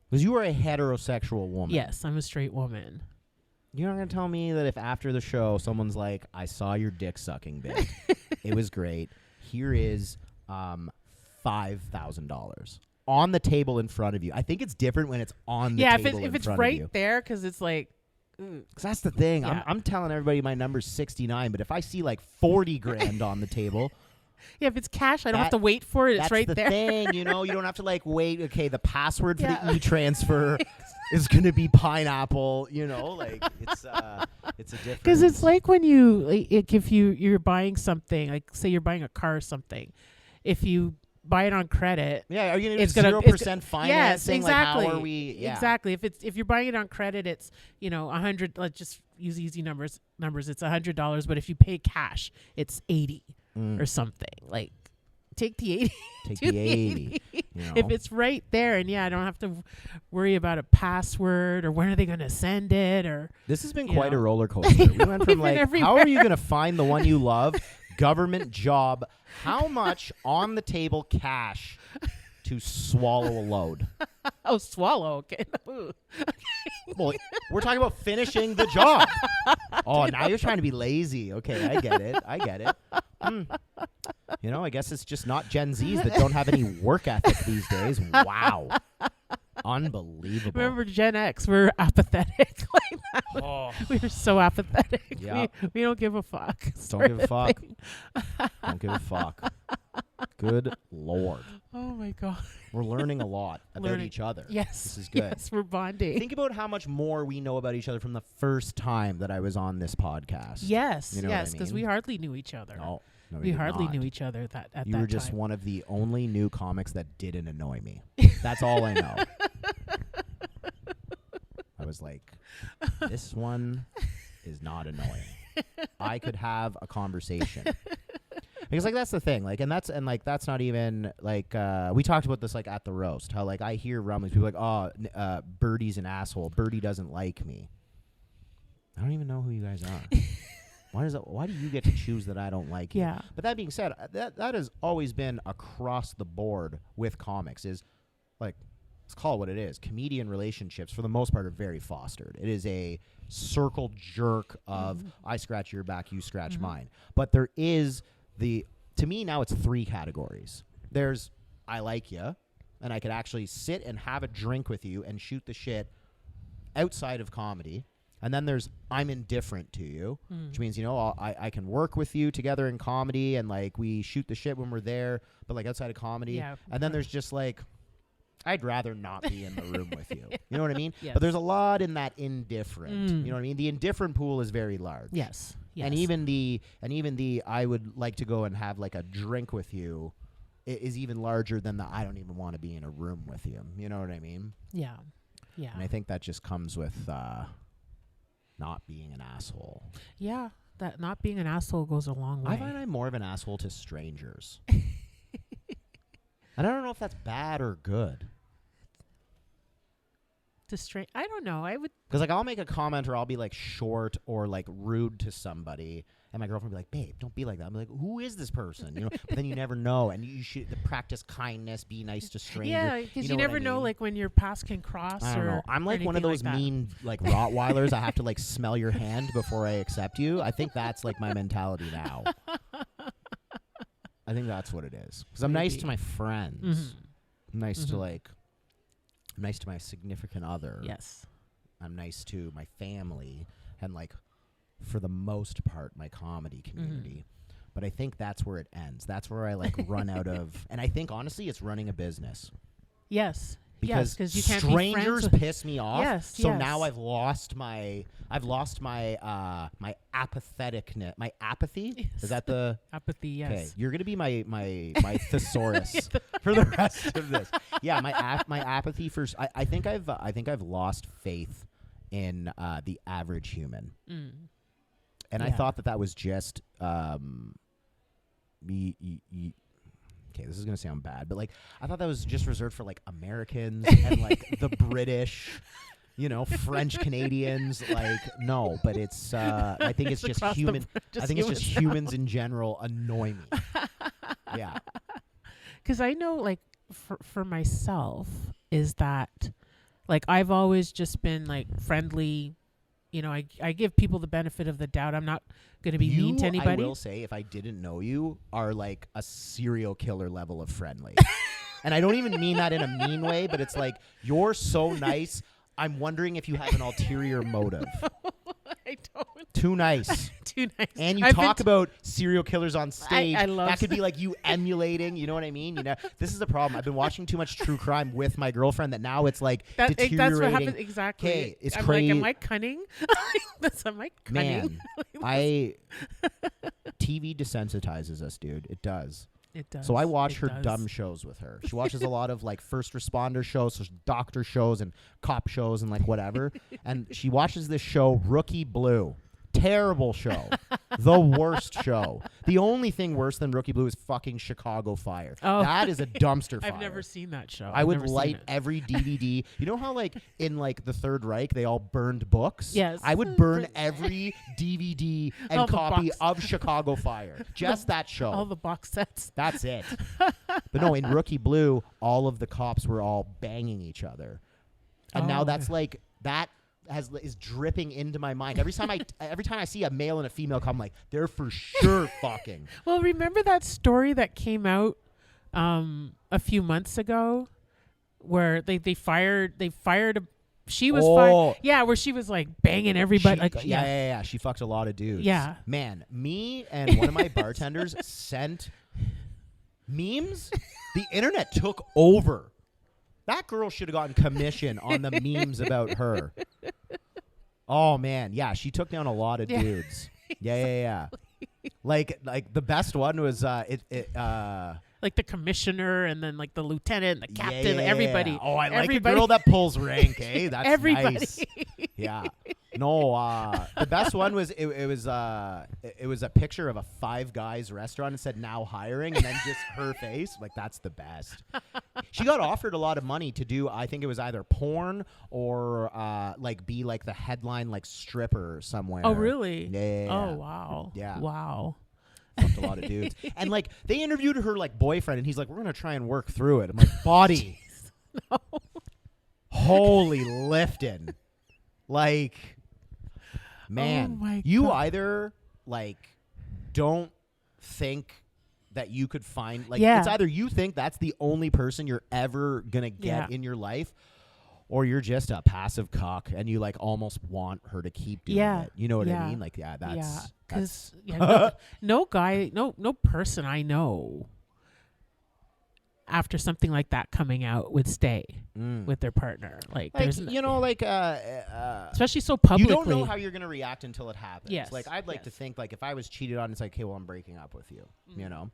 Because you are a heterosexual woman. Yes, I'm a straight woman. You're not going to tell me that if after the show someone's like, I saw your dick sucking big. It was great. Here is $5,000 on the table in front of you. I think it's different when it's on the table in front of you. Yeah, if it's right there, because it's like... Because that's the thing. Yeah. I'm telling everybody my number's 69, but if I see like 40 grand on the table... Yeah, if it's cash, I don't have to wait for it. It's right there. That's the thing, you know. You don't have to like wait. Okay, the password for the e-transfer is going to be pineapple. You know, like it's a different. Because it's like when you like if you're buying something, like say you're buying a car or something, if you buy it on credit, are you going to do 0% financing? Yes, exactly. Like how are we? Yeah. Exactly. If you're buying it on credit, it's 100. Let's just use easy numbers. It's $100, but if you pay cash, it's 80. Or something. Like take the 80. Take the 80. You know? If it's right there, and I don't have to worry about a password or when are they going to send it, or this has been quite a roller coaster. We went from like, how are you going to find the one you love? Government job. How much on the table cash to swallow a load? Oh, swallow. Okay. Well, we're talking about finishing the job. Oh, now you're trying to be lazy. Okay, I get it. You know, I guess it's just not Gen Zs that don't have any work ethic these days. Wow. Unbelievable. Remember Gen X? We're apathetic like that. Oh. We were so apathetic. Yeah. We don't give a fuck. Don't give a fuck. Don't give a fuck. Good Lord. Oh my God. We're learning a lot about each other. Yes. This is good. Yes, we're bonding. Think about how much more we know about each other from the first time that I was on this podcast. Yes. You know yes, what I because mean? we hardly knew each other. No, we did hardly not. knew each other at that You were just time. one of the only new comics that didn't annoy me. That's all I know. I was like, this one is not annoying. I could have a conversation. Because like that's the thing, like, and that's not even like we talked about this like at the roast. How like I hear rumblings, people like, oh, Birdie's an asshole. Birdie doesn't like me. I don't even know who you guys are. Why do you get to choose that I don't like you? Yeah. But that being said, that has always been across the board with comics. Is like, let's call it what it is. Comedian relationships, for the most part, are very fostered. It is a circle jerk of I scratch your back, you scratch mine. But there is to me now it's 3 categories. There's I like you, and I could actually sit and have a drink with you and shoot the shit outside of comedy. And then there's I'm indifferent to you, which means, you know, I can work with you together in comedy and like we shoot the shit when we're there, but like outside of comedy. Yeah. And then there's just like I'd rather not be in the room with you. You know what I mean? Yes. But there's a lot in that indifferent. You know what I mean? The indifferent pool is very large. Yes. Yes. And even the I would like to go and have like a drink with you is even larger than the I don't even want to be in a room with you. You know what I mean? Yeah. Yeah. And I think that just comes with not being an asshole. Yeah. That not being an asshole goes a long way. I find I'm more of an asshole to strangers. And I don't know if that's bad or good. I don't know. I would. Because like I'll make a comment or I'll be like short or like rude to somebody, and my girlfriend will be like, "Babe, don't be like that." I'm like, "Who is this person?" You know. But then you never know, and you should practice kindness, be nice to strangers. Yeah, because you never know, like when your paths can cross. I don't know. I'm like one of those mean like Rottweilers. I have to like smell your hand before I accept you. I think that's like my mentality now. I think that's what it is. Because I'm nice to my friends. I'm nice to like. I'm nice to my significant other. Yes. I'm nice to my family and, like, for the most part, my comedy community. But I think that's where it ends. That's where I, like, run out of... And I think, honestly, it's running a business. Yes. Because you can't strangers piss me off. Yes. So now I've lost my my apatheticness. My apathy? Yes. Is that the... Apathy, yes. Okay, you're going to be my thesaurus for the rest of this. Yeah, my apathy for I think I've lost faith in the average human. And I thought that was just okay, this is going to sound bad, but like I thought that was just reserved for like Americans and like the British, you know, French Canadians. Like no, but it's I think it's just human. I think it's just humans in general annoy me. Yeah. Because I know, like, for myself, is that, like, I've always just been, like, friendly. You know, I give people the benefit of the doubt. I'm not going to be mean to anybody. I will say, if I didn't know you, are, like, a serial killer level of friendly. And I don't even mean that in a mean way, but it's like, you're so nice. I'm wondering if you have an ulterior motive. I don't. Too nice. Too nice. And you talk about serial killers on stage. I love that could be like you emulating. You know what I mean? You know, this is the problem. I've been watching too much true crime with my girlfriend that now it's like deteriorating. That's what happens exactly. Okay, it's I'm crazy. like, am I cunning? Am I cunning? Man, TV desensitizes us, dude. It does. It does. So I watch her dumb shows with her. She watches a lot of like first responder shows, so doctor shows and cop shows and like whatever. And she watches this show, Rookie Blue. Terrible show. The worst show. The only thing worse than Rookie Blue is fucking Chicago Fire. Oh. That is a dumpster fire. I've never seen that show. I would light every DVD. You know how like in like the Third Reich they all burned books? Yes. I would burn every DVD and copy of Chicago Fire. Just that show. All the box sets. That's it. But no, in Rookie Blue, all of the cops were all banging each other. And now that's like that is dripping into my mind. Every time I see a male and a female cop, I'm like, they're for sure fucking. Well, remember that story that came out a few months ago where they fired she was Oh. fired. Yeah, where she was like banging everybody. Yeah. She fucked a lot of dudes. Yeah. Man, me and one of my bartenders sent memes. The internet took over. That girl should have gotten commission on the memes about her. Oh man, yeah, she took down a lot of dudes. Yeah. Like the best one was like the commissioner and then like the lieutenant, the captain, everybody. Oh, I like everybody. a girl that pulls rank, eh? That's everybody. nice. Yeah. No, the best one was it was a picture of a Five Guys restaurant and said now hiring and then just her face. Like that's the best. She got offered a lot of money to do, I think it was either porn or like be like the headline like stripper somewhere. Oh really? Yeah. Oh wow. Yeah. Wow. Fucked a lot of dudes. And like they interviewed her like boyfriend and he's like, we're gonna try and work through it. I'm like, body. No. Holy lifting. Like, man, Oh my you God. either like don't think that you could find like Yeah. it's either you think that's the only person you're ever gonna get in your life, or you're just a passive cock and you like almost want her to keep doing it. You know what I mean? Like, yeah, that's because no guy, no person I know after something like that coming out would stay with their partner. Like there's especially so publicly. You don't know how you're gonna react until it happens. Yes. Like I'd like to think like if I was cheated on, it's like, okay, well I'm breaking up with you. You know.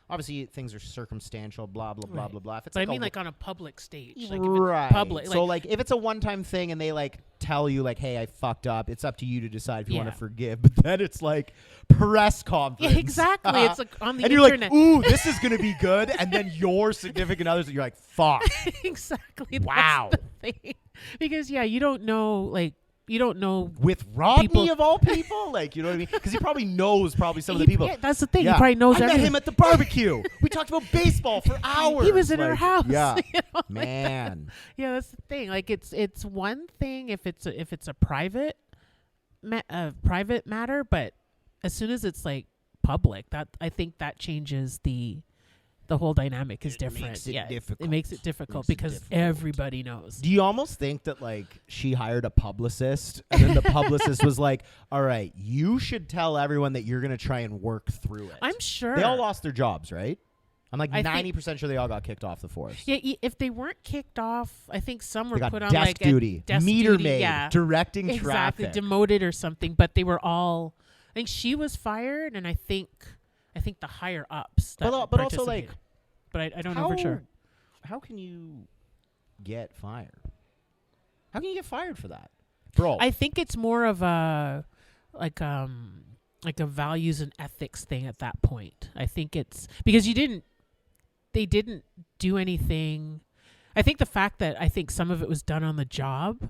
Obviously, things are circumstantial, blah, blah, blah, blah, blah. If it's but like I mean, like on a public stage. Like right. If it's public. So, like, if it's a one-time thing and they, like, tell you, like, hey, I fucked up, it's up to you to decide if you want to forgive. But then it's, like, press conference. Yeah, exactly. It's, like, on the and internet. you're like, ooh, this is going to be good. And then your significant others, you're like, fuck. Exactly. Wow. That's the thing. Because, yeah, you don't know, like, with Rodney people, of all people, like, you know what I mean? Because he probably knows some of the people. Yeah, that's the thing. He probably knows. I met him at the barbecue. We talked about baseball for hours. He was in our house. Yeah, you know, man. Like yeah, that's the thing. Like it's one thing if it's a private matter, but as soon as it's like public, that I think that changes the whole dynamic is different. Makes it difficult. It makes it difficult because everybody knows. Do you almost think that like she hired a publicist and then the publicist was like, all right, you should tell everyone that you're going to try and work through it? I'm sure. They all lost their jobs, right? I'm like 90% sure they all got kicked off the force. Yeah, if they weren't kicked off, I think some were put on desk like duty, desk meter duty, maid, directing traffic, demoted or something. But they were all. I think she was fired, and I think the higher ups. That but also like. But I don't know for sure. How can you get fired? How can you get fired for that? Bro. I think it's more of a like a values and ethics thing at that point. I think it's because they didn't do anything. I think the fact that I think some of it was done on the job,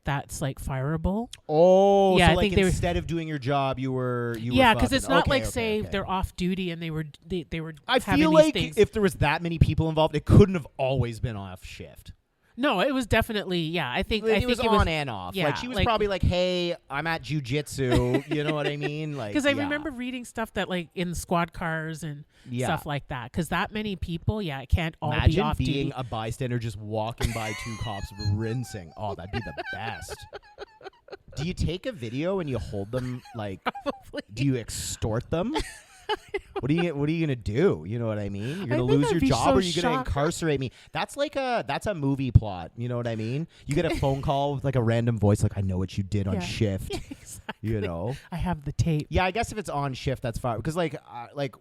that's like fireable. Oh, yeah, so I like think instead of doing your job, you were yeah, because it's not like okay. they're off duty and they were. I having feel these like things. if there was that many people involved, it couldn't have always been off shift. No, it was definitely I think it it was on and off. Yeah, like she was probably like, "Hey, I'm at jujitsu." You know what I mean? Like because I remember reading stuff that like in squad cars and stuff like that. Because that many people, it can't all be off duty. Imagine being a bystander just walking by two cops rinsing. Oh, that'd be the best. Do you take a video and you hold them like? Probably. Do you extort them? What are you gonna do? You know what I mean? You're gonna lose your job, so or you're gonna incarcerate me. That's a movie plot. You know what I mean? You get a phone call with like a random voice, like I know what you did on shift. Yeah, exactly. You know, I have the tape. Yeah, I guess if it's on shift, that's fine. Because like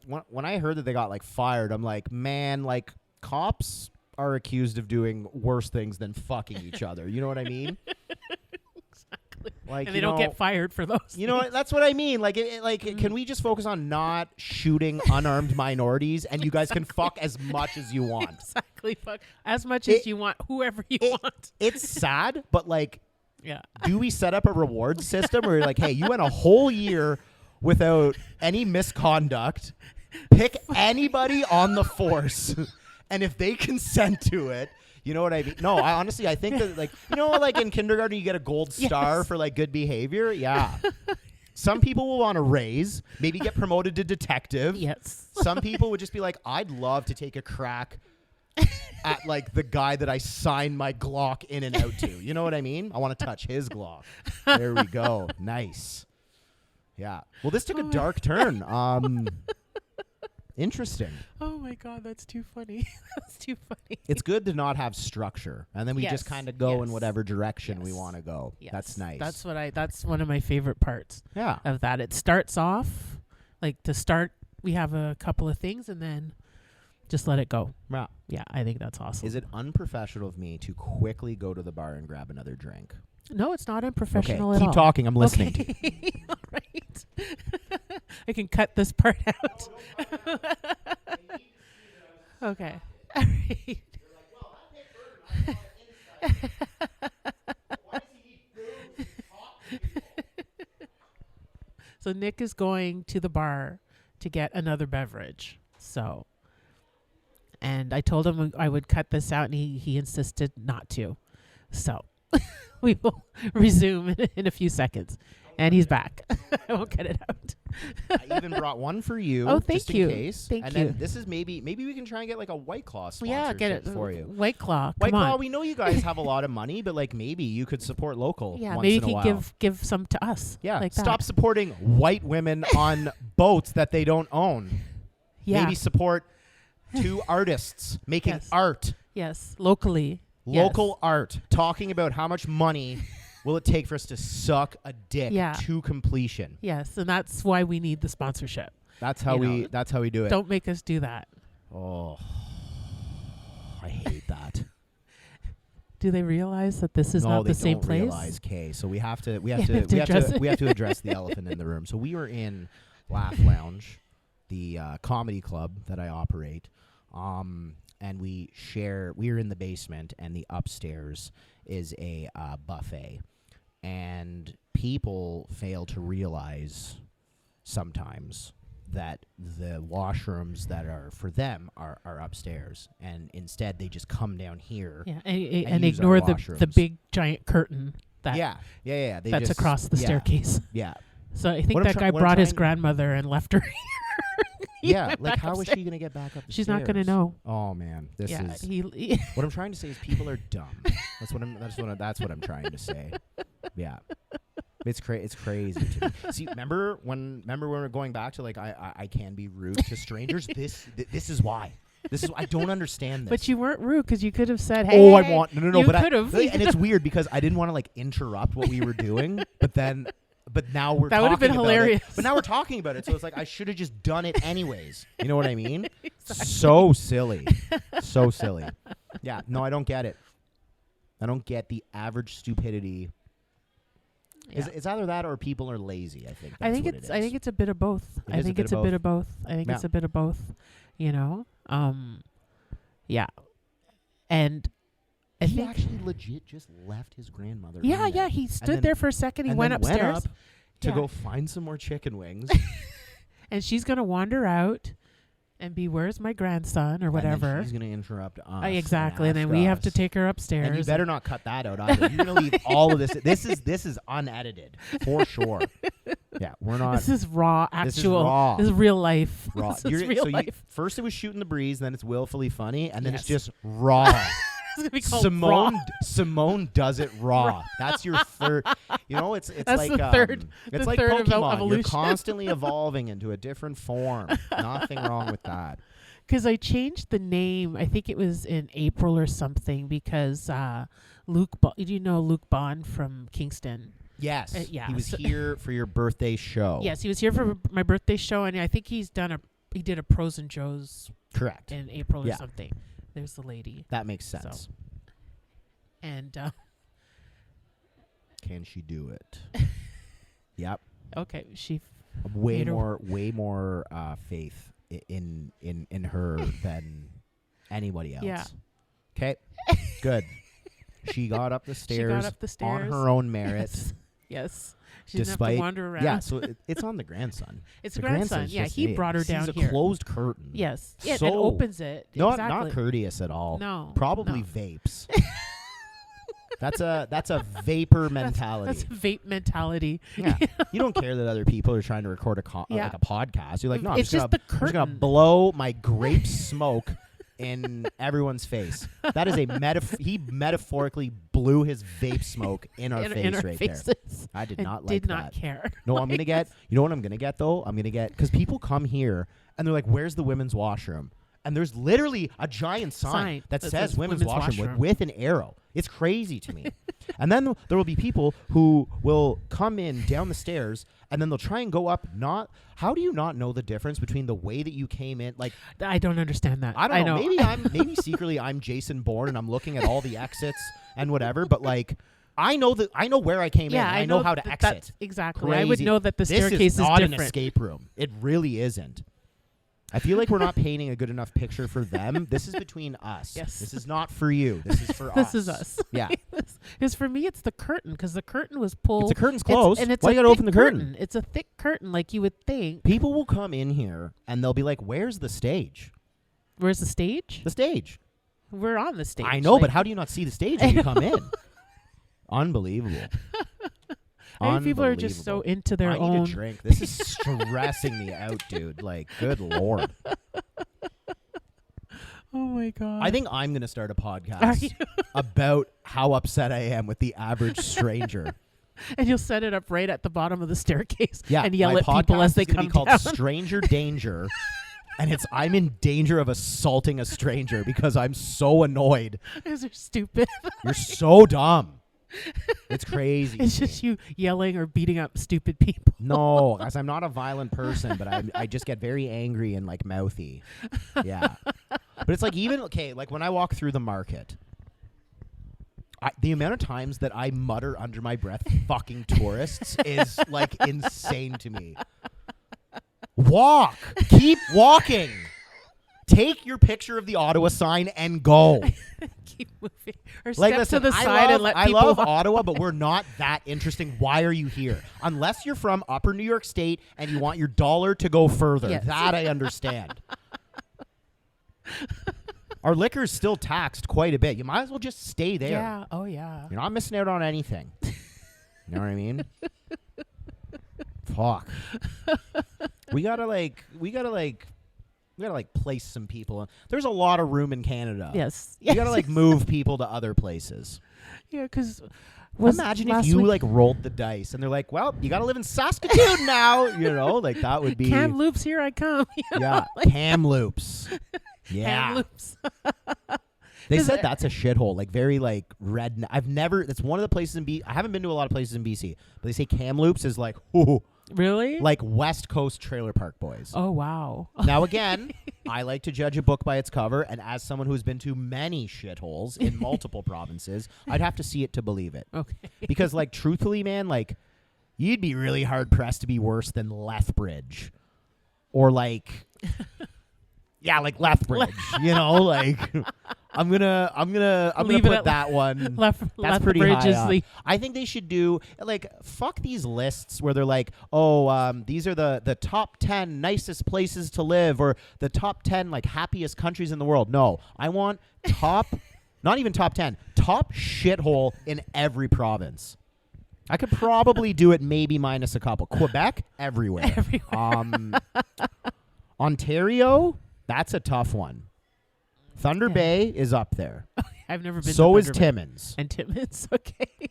when I heard that they got like fired, I'm like, man, like cops are accused of doing worse things than fucking each other. You know what I mean? Like, and they don't get fired for those. You know, that's what I mean. Like, can we just focus on not shooting unarmed minorities, and you guys can fuck as much as you want? Exactly, fuck as much as you want, whoever you want. It's sad, but like, yeah. Do we set up a reward system where you're like, hey, you went a whole year without any misconduct, pick anybody on the force, and if they consent to it. You know what I mean? No, I think that like, you know, like in kindergarten, you get a gold star for like good behavior. Yeah. Some people will want a raise, maybe get promoted to detective. Yes. Some people would just be like, I'd love to take a crack at like the guy that I signed my Glock in and out to. You know what I mean? I want to touch his Glock. There we go. Nice. Yeah. Well, this took a dark turn. Interesting. Oh my God, that's too funny. That's too funny. It's good to not have structure, and then we just kind of go in whatever direction we Yes. want to go. Yes. That's nice. That's one of my favorite parts Yeah. of that. It starts off like to start. We have a couple of things, and then just let it go. Yeah. Yeah, I think that's awesome. Is it unprofessional of me to quickly go to the bar and grab another drink? No, it's not unprofessional Okay, at all. keep talking. I'm listening to you. All right. I can cut this part out. Okay. All right. So Nick is going to the bar to get another beverage. So, and I told him I would cut this out, and he insisted not to. So we will resume in a few seconds. And he's back. I won't cut it out. I even brought one for you. Oh, thank just you. in case. Thank and you. then this is maybe we can try and get like a White Claw sponsorship Yeah, get it for you. White Claw. White Come Claw, on. we know you guys have a lot of money, but like maybe you could support local Yeah, once maybe in a you while. can give some to us. Yeah, like stop that. supporting white women on boats that they don't own. Yeah. Maybe support two artists making Yes. art, Yes, locally. local art, talking about how much money will it take for us to suck a dick Yeah. to completion. Yes, and that's why we need the sponsorship. That's how that's how we do it. Don't make us do that. Oh, I hate that. Do they realize that this is No, not they the same don't place? realize, Kay. So we have to address it. we have to address the elephant in the room. So we were in Laugh Lounge, the comedy club that I operate, and we are in the basement, and the upstairs is a buffet, and people fail to realize sometimes that the washrooms that are for them are upstairs, and instead they just come down here. Yeah, and use ignore our the washrooms. big giant curtain that Yeah. They that's just, across the yeah, staircase. Yeah. So I think What I'm that try- guy what I'm brought his trying- grandmother and left her. He Yeah, went like back how is upstairs. she gonna get back up the She's not going to stairs? know. Oh man, this Yeah, is he what I'm trying to say is people are dumb. That's what I'm trying to say. Yeah. It's crazy to me. See, remember when we were going back to like I can be rude to strangers. This is why. I don't understand this. But you weren't rude because you could have said, "Hey." Oh, I want no. You But could have. and it's weird because I didn't want to like interrupt what we were doing. But now we're That would have been talking about hilarious. it. But now we're talking about it, so it's like I should have just done it anyways. You know what I mean? So silly, so silly. Yeah. No, I don't get it. I don't get the average stupidity. Yeah. It's either that or people are lazy. I think. I That's think what it's it is. I think it's a bit of both. It I is a think bit it's of a bit of both. I think it's Yeah. a bit of both. You know, yeah, and I he think actually legit just left his grandmother. yeah, in there. yeah. He And stood then- there for a second. He and went then upstairs, up to Yeah. go find some more chicken wings. and she's gonna wander out and be, "Where's my grandson?" or And whatever. then she's gonna interrupt us. Exactly, and then ask we have us. to take her upstairs. And you better not cut that out either. You're gonna leave all of this. This is unedited for sure. Yeah, we're not. This is raw, This is actual. raw. This is real life. Raw. This is real life. First it was shooting the breeze, then it's willfully funny, and then it's Yes. just raw. It's gonna be called raw. Simone does it raw. That's your third. You know, it's That's like the third- It's the like third of Pokemon. You're evolution. constantly evolving into a different form. Nothing wrong with that. Because I changed the name. I think it was in April or something. Because Luke, do you know Luke Bond from Kingston? Yes. Yeah, He was so- here for your birthday show. Yes, he was here for my birthday show, and I think he did a Pros and Joes Correct. in April or Yeah. something. There's the lady, That makes sense. and Can she do it? Yep. okay, she Way made her- more faith in her than anybody else. Yeah. Okay. Good. She got up the stairs, up the on stairs. her own merits. Yes, she didn't have Despite to wander around. Yeah, so it's on the grandson. It's The a grandson. grandson's Yeah, just- he brought her sees down a here. closed curtain. Yes, yeah, and So- opens it. Not exactly. courteous at all. No, Probably no. vapes. That's a vapor mentality. That's a vape mentality. Yeah, you don't care that other people are trying to record Yeah. like a podcast. You're like, no, It's I'm just just the gonna curtain. blow my grape smoke in everyone's face. That is a he metaphorically blew his vape smoke in our face right faces. there. I did not like did that. not care. No, I'm going to get, you know what I'm going to get though? I'm going to get, because people come here and they're like, where's the women's washroom? And there's literally a giant sign that says women's washroom with an arrow. It's crazy to me. And then there will be people who will come in down the stairs and then they'll try and go up. How do you not know the difference between the way that you came in? Like, I don't understand that. I don't know. Maybe secretly I'm Jason Bourne and I'm looking at all the exits and whatever. But like, I know where I came in. And I know how to exit. Exactly. Crazy. I would know that the staircase is not different. An escape room. It really isn't. I feel like we're not painting a good enough picture for them. This is between us. Yes. This is not for you. This is for us. This is us. Yeah. Because for me, it's the curtain, because the curtain was pulled. If the curtain's closed, and it's why you gotta open the curtain? It's a thick curtain, like you would think. People will come in here and they'll be like, where's the stage? Where's the stage? The stage. We're on the stage. I know, but how do you not see the stage when you come in? Unbelievable. I think people are just so into their own. I need a drink. This is stressing me out, dude. Like, good Lord. Oh, my God. I think I'm going to start a podcast about how upset I am with the average stranger. And you'll set it up right at the bottom of the staircase and yell my at people as they come be called down. Stranger Danger. And I'm in danger of assaulting a stranger because I'm so annoyed. Because they're stupid. You're so dumb. It's crazy. It's just you yelling or beating up stupid people. No, because I'm not a violent person, but I just get very angry and like mouthy. Yeah. But it's like like when I walk through the market, the amount of times that I mutter under my breath fucking tourists is like insane to me. Walk. Keep walking. Take your picture of the Ottawa sign and go. Keep moving. Or step to the side and let people I love walk. Ottawa, but we're not that interesting. Why are you here? Unless you're from Upper New York State and you want your dollar to go further. Yes. That I understand. Our liquor is still taxed quite a bit. You might as well just stay there. Yeah. Oh, yeah. You're not missing out on anything. You know what I mean? Fuck. We gotta place some people. There's a lot of room in Canada. Yes. You gotta move people to other places. Yeah, because imagine if you rolled the dice and they're like, well, you gotta live in Saskatoon now. You know, that would be Kamloops, here I come. Yeah, Kamloops. Yeah. Kamloops. They said that's a shithole, very red. That's one of the places I haven't been to a lot of places in BC, but they say Kamloops is ooh. Really? Like West Coast trailer park boys. Oh, wow. Now, again, I like to judge a book by its cover, and as someone who's been to many shitholes in multiple provinces, I'd have to see it to believe it. Okay. Because, truthfully, man, you'd be really hard-pressed to be worse than Lethbridge. Or, yeah, Lethbridge, you know, I'm gonna put that one. That's pretty high up. I think they should do fuck these lists where they're these are the top 10 nicest places to live or the top 10 happiest countries in the world. No, I want not even top 10, top shithole in every province. I could probably do it maybe minus a couple. Quebec, everywhere. Ontario. That's a tough one. Thunder Bay is up there. I've never been. So to is Timmins. And Timmins, okay.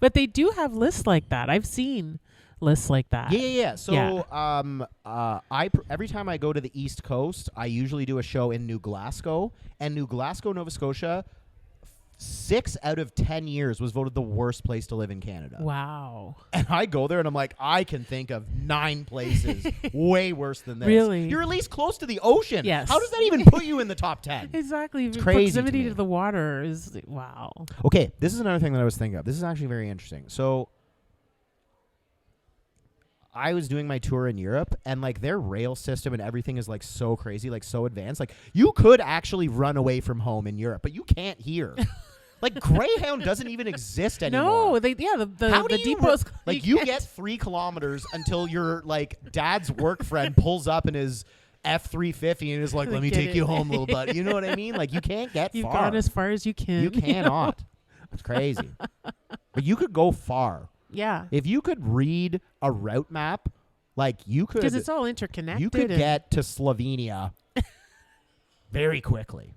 But they do have lists like that. I've seen lists like that. Yeah. So, every time I go to the East Coast, I usually do a show in New Glasgow, and New Glasgow, Nova Scotia. 6 out of 10 years was voted the worst place to live in Canada. Wow. And I go there and I'm like, I can think of 9 places way worse than this. Really? You're at least close to the ocean. Yes. How does that even put you in the top 10? Exactly. It's crazy Proximity to to the water is, wow. Okay, this is another thing that I was thinking of. This is actually very interesting. So I was doing my tour in Europe, and their rail system and everything is so crazy, so advanced. You could actually run away from home in Europe, but you can't here. Greyhound doesn't even exist anymore. No, the depots. You get 3 kilometers until your dad's work friend pulls up in his F-350 and is like, let me take you home, little buddy. You know what I mean? You can't get You've far. gone as far as you can. You cannot. It's crazy. But you could go far. Yeah. If you could read a route map, you could. Because it's all interconnected. You could get to Slovenia very quickly.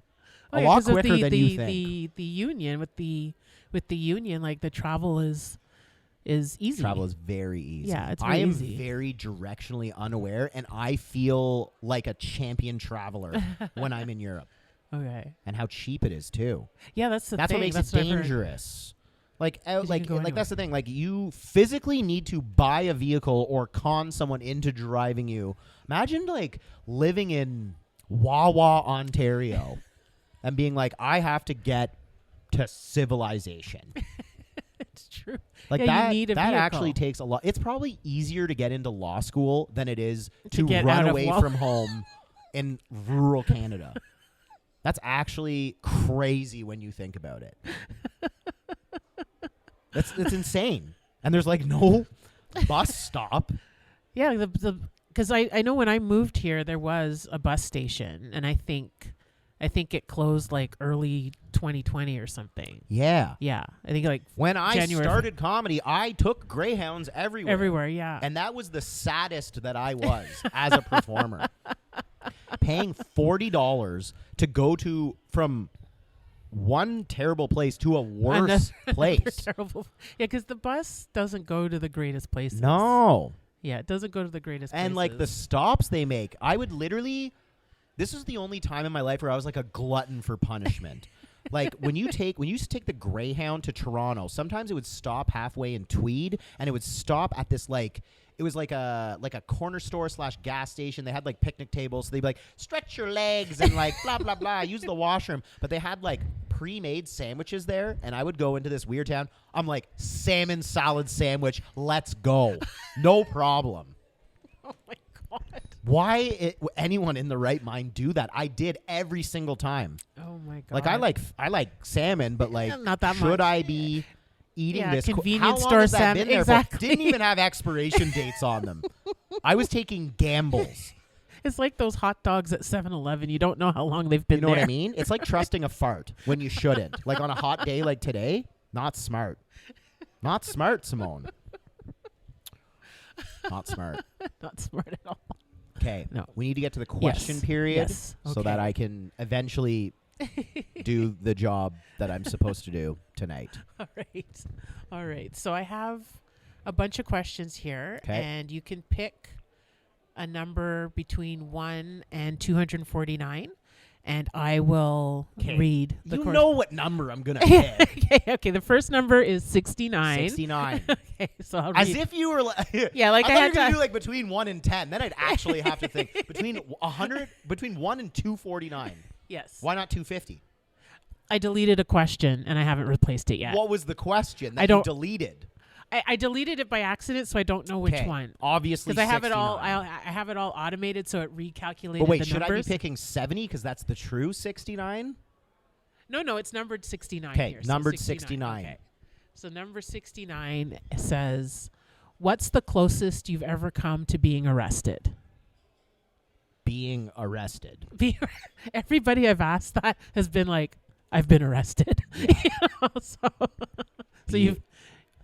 Oh, A yeah, lot 'cause of quicker than you think. The union with the union, like the travel is easy. Travel is very easy. Yeah, it's I very am easy. very directionally unaware, and I feel like a champion traveler when I'm in Europe. Okay. And how cheap it is too. Yeah, that's the That's thing. what makes That's it what I've heard. dangerous. Like, 'Cause you can go anywhere. that's the thing. Like, you physically need to buy a vehicle or con someone into driving you. Imagine like living in Wawa, Ontario, and being like, I have to get to civilization. It's true. Like Yeah, that. you need a that vehicle. actually takes a lot. It's probably easier to get into law school than it is To to get run out of away Wawa. from home in rural Canada. That's actually crazy when you think about it. It's insane. And there's like no bus stop. Yeah, because I know when I moved here there was a bus station, and I think it closed like early 2020 or something. Yeah. Yeah, I think like When I January. started comedy, I took Greyhounds everywhere. Everywhere. Yeah. And that was the saddest that I was as a performer. Paying $40 to go from one terrible place to a worse place. Terrible. Yeah, because the bus doesn't go to the greatest places. No. Yeah, it doesn't go to the greatest places. And like the stops they make, I would literally. This was the only time in my life where I was like a glutton for punishment. Like when you used to take the Greyhound to Toronto, sometimes it would stop halfway in Tweed, and it would stop at this like. It was like a corner store / gas station. They had like picnic tables. So they'd be like, stretch your legs and like blah, blah, blah, use the washroom. But they had like pre-made sandwiches there. And I would go into this weird town. I'm like, salmon salad sandwich. Let's go. No problem. Oh my God. Why anyone in the right mind do that? I did every single time. Oh my God. Like I like salmon, but like Not that should much. I be eating this? Convenience How long store has that salmon. been there Exactly. for? Didn't even have expiration dates on them. I was taking gambles. It's like those hot dogs at 7-Eleven. You don't know how long they've been You know there. what I mean? It's like trusting a fart when you shouldn't. Like on a hot day like today, not smart. Not smart, Simone. Not smart. Not smart at all. Okay. No. We need to get to the question period Yes. so that I can eventually do the job that I'm supposed to do tonight. All right. So I have a bunch of questions here, 'Kay. and you can pick a number between 1 and 249, and I will 'Kay. read the You know what number I'm going to pick. Okay. The first number is 69. 69. Okay. So I'll As read. if you were like, Yeah, like I I thought had you were gonna to- do like between 1 and 10. Then I'd actually have to think between 1 and 249. Yes. Why not 250? I deleted a question, and I haven't replaced it yet. What was the question that I don't- you deleted? I deleted it by accident, so I don't know which 'Kay. one. Obviously, Because I have it all. 69. I have it all automated, so it recalculated But wait, the should numbers. I be picking 70 because that's the true 69? No, it's numbered 69 'Kay, here. so numbered 69. Okay. So number 69 says, "What's the closest you've ever come to being arrested?" Being arrested. Everybody I've asked that has been like, "I've been arrested." Yeah. You know,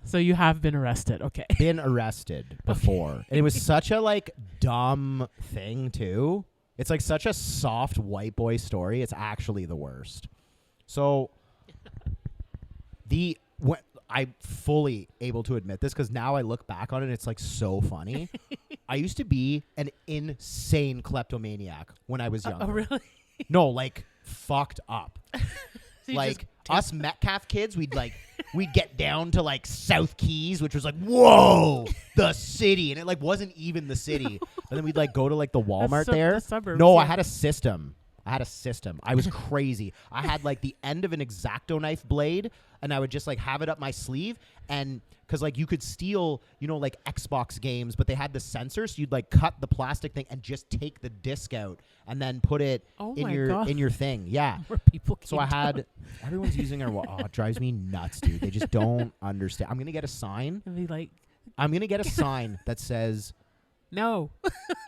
so you have been arrested. Okay. Been arrested before. And it was such a like dumb thing too. It's like such a soft white boy story. It's actually the worst. So I'm fully able to admit this because now I look back on it, it's like so funny. I used to be an insane kleptomaniac when I was younger. Oh, really? No, like fucked up. So you Like just us Metcalf kids, we'd get down to like South Keys, which was like, whoa, the city. And it like wasn't even the city. And then we'd like go to like the Walmart there. the suburbs, No, yeah. I had a system. I was crazy. I had like the end of an X-Acto knife blade, and I would just like have it up my sleeve. And because like you could steal, like Xbox games, but they had the sensor, so you'd like cut the plastic thing and just take the disc out and then put it Oh in my your God. in your thing. Yeah. More people. So I had everyone's using our. Oh, it drives me nuts, dude. They just don't understand. I'm gonna get a sign. And be like, I'm gonna get a sign that says no.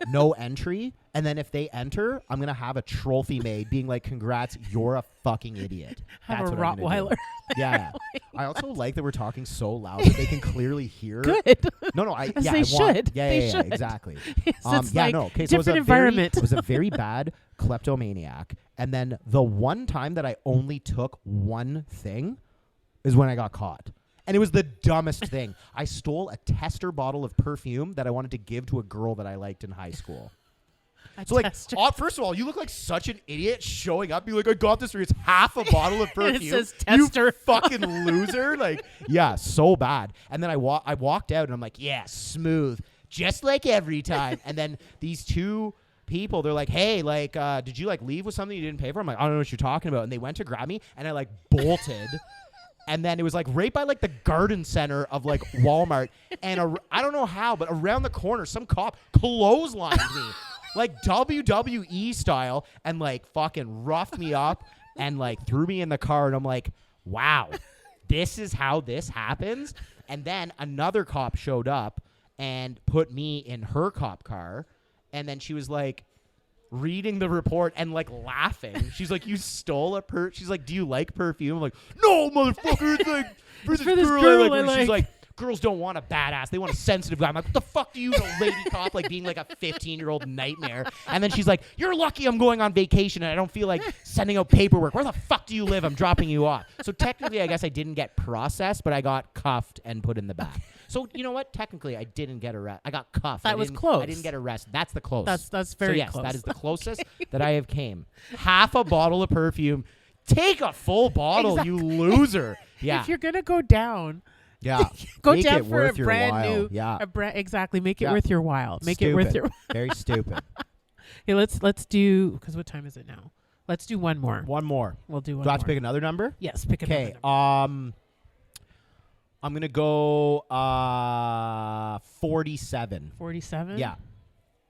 no entry, and then if they enter, I'm gonna have a trophy made, being like, "Congrats, you're a fucking idiot." Have That's a what I'm gonna do. Rottweiler. Yeah. I also like that we're talking so loud that they can clearly hear. Good. No, As yeah, they I want. should. Yeah, They yeah, should. exactly. It's Yeah, like no. Okay, so it was different a environment. It was a very bad kleptomaniac, And then the one time that I only took one thing is when I got caught. And it was the dumbest thing. I stole a tester bottle of perfume that I wanted to give to a girl that I liked in high school. So like, first of all, you look like such an idiot showing up. You're like, I got this for you. It's half a bottle of perfume. It says tester. You fucking loser. Like, yeah, so bad. And then I walked out and I'm like, yeah, smooth, just like every time. And then these two people, they're like, hey, like, did you like leave with something you didn't pay for? I'm like, I don't know what you're talking about. And they went to grab me and I like bolted. And then it was like right by like the garden center of like Walmart. And I don't know how, but around the corner, some cop clotheslined me. Like WWE style, and like fucking roughed me up and like threw me in the car. And I'm like, wow, this is how this happens. And then another cop showed up and put me in her cop car. And then she was like reading the report and like laughing. She's like, you stole a she's like, do you like perfume? I'm like, no, motherfucker. It's like for this girl I like. She's like, girls don't want a badass. They want a sensitive guy. I'm like, what the fuck do you know, lady cop? Like being like a 15-year-old nightmare. And then she's like, you're lucky I'm going on vacation and I don't feel like sending out paperwork. Where the fuck do you live? I'm dropping you off. So technically, I guess I didn't get processed, but I got cuffed and put in the back. So you know what? Technically, I didn't get arrested. I got cuffed. That was close. I didn't get arrested. That's the close. That's very yes, close. That is the closest that I have came. Half a bottle of perfume. Take a full bottle, Exactly. you loser. Yeah. If you're gonna go down. Yeah. Go Make down it for worth a your brand while. new. Yeah. Exactly. Make it Yeah. worth your while. Make Stupid. it worth your. Very stupid. Okay, let's do, because what time is it now? Let's do one more. One more. We'll do one Do I have more. to pick another number? Yes, pick another Okay. number. I'm gonna go 47. 47? Yeah.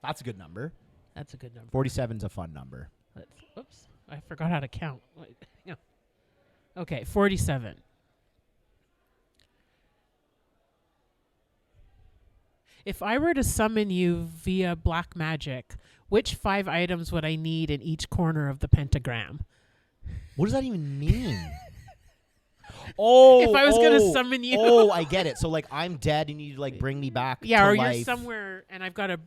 That's a good number. That's a good number. 47's a fun number. Oops. I forgot how to count. Wait, yeah. Okay, 47. If I were to summon you via black magic, which 5 items would I need in each corner of the pentagram? What does that even mean? Oh, if I was going to summon you. Oh, I get it. So like I'm dead and you like bring me back yeah, to or life. you're somewhere and I've got to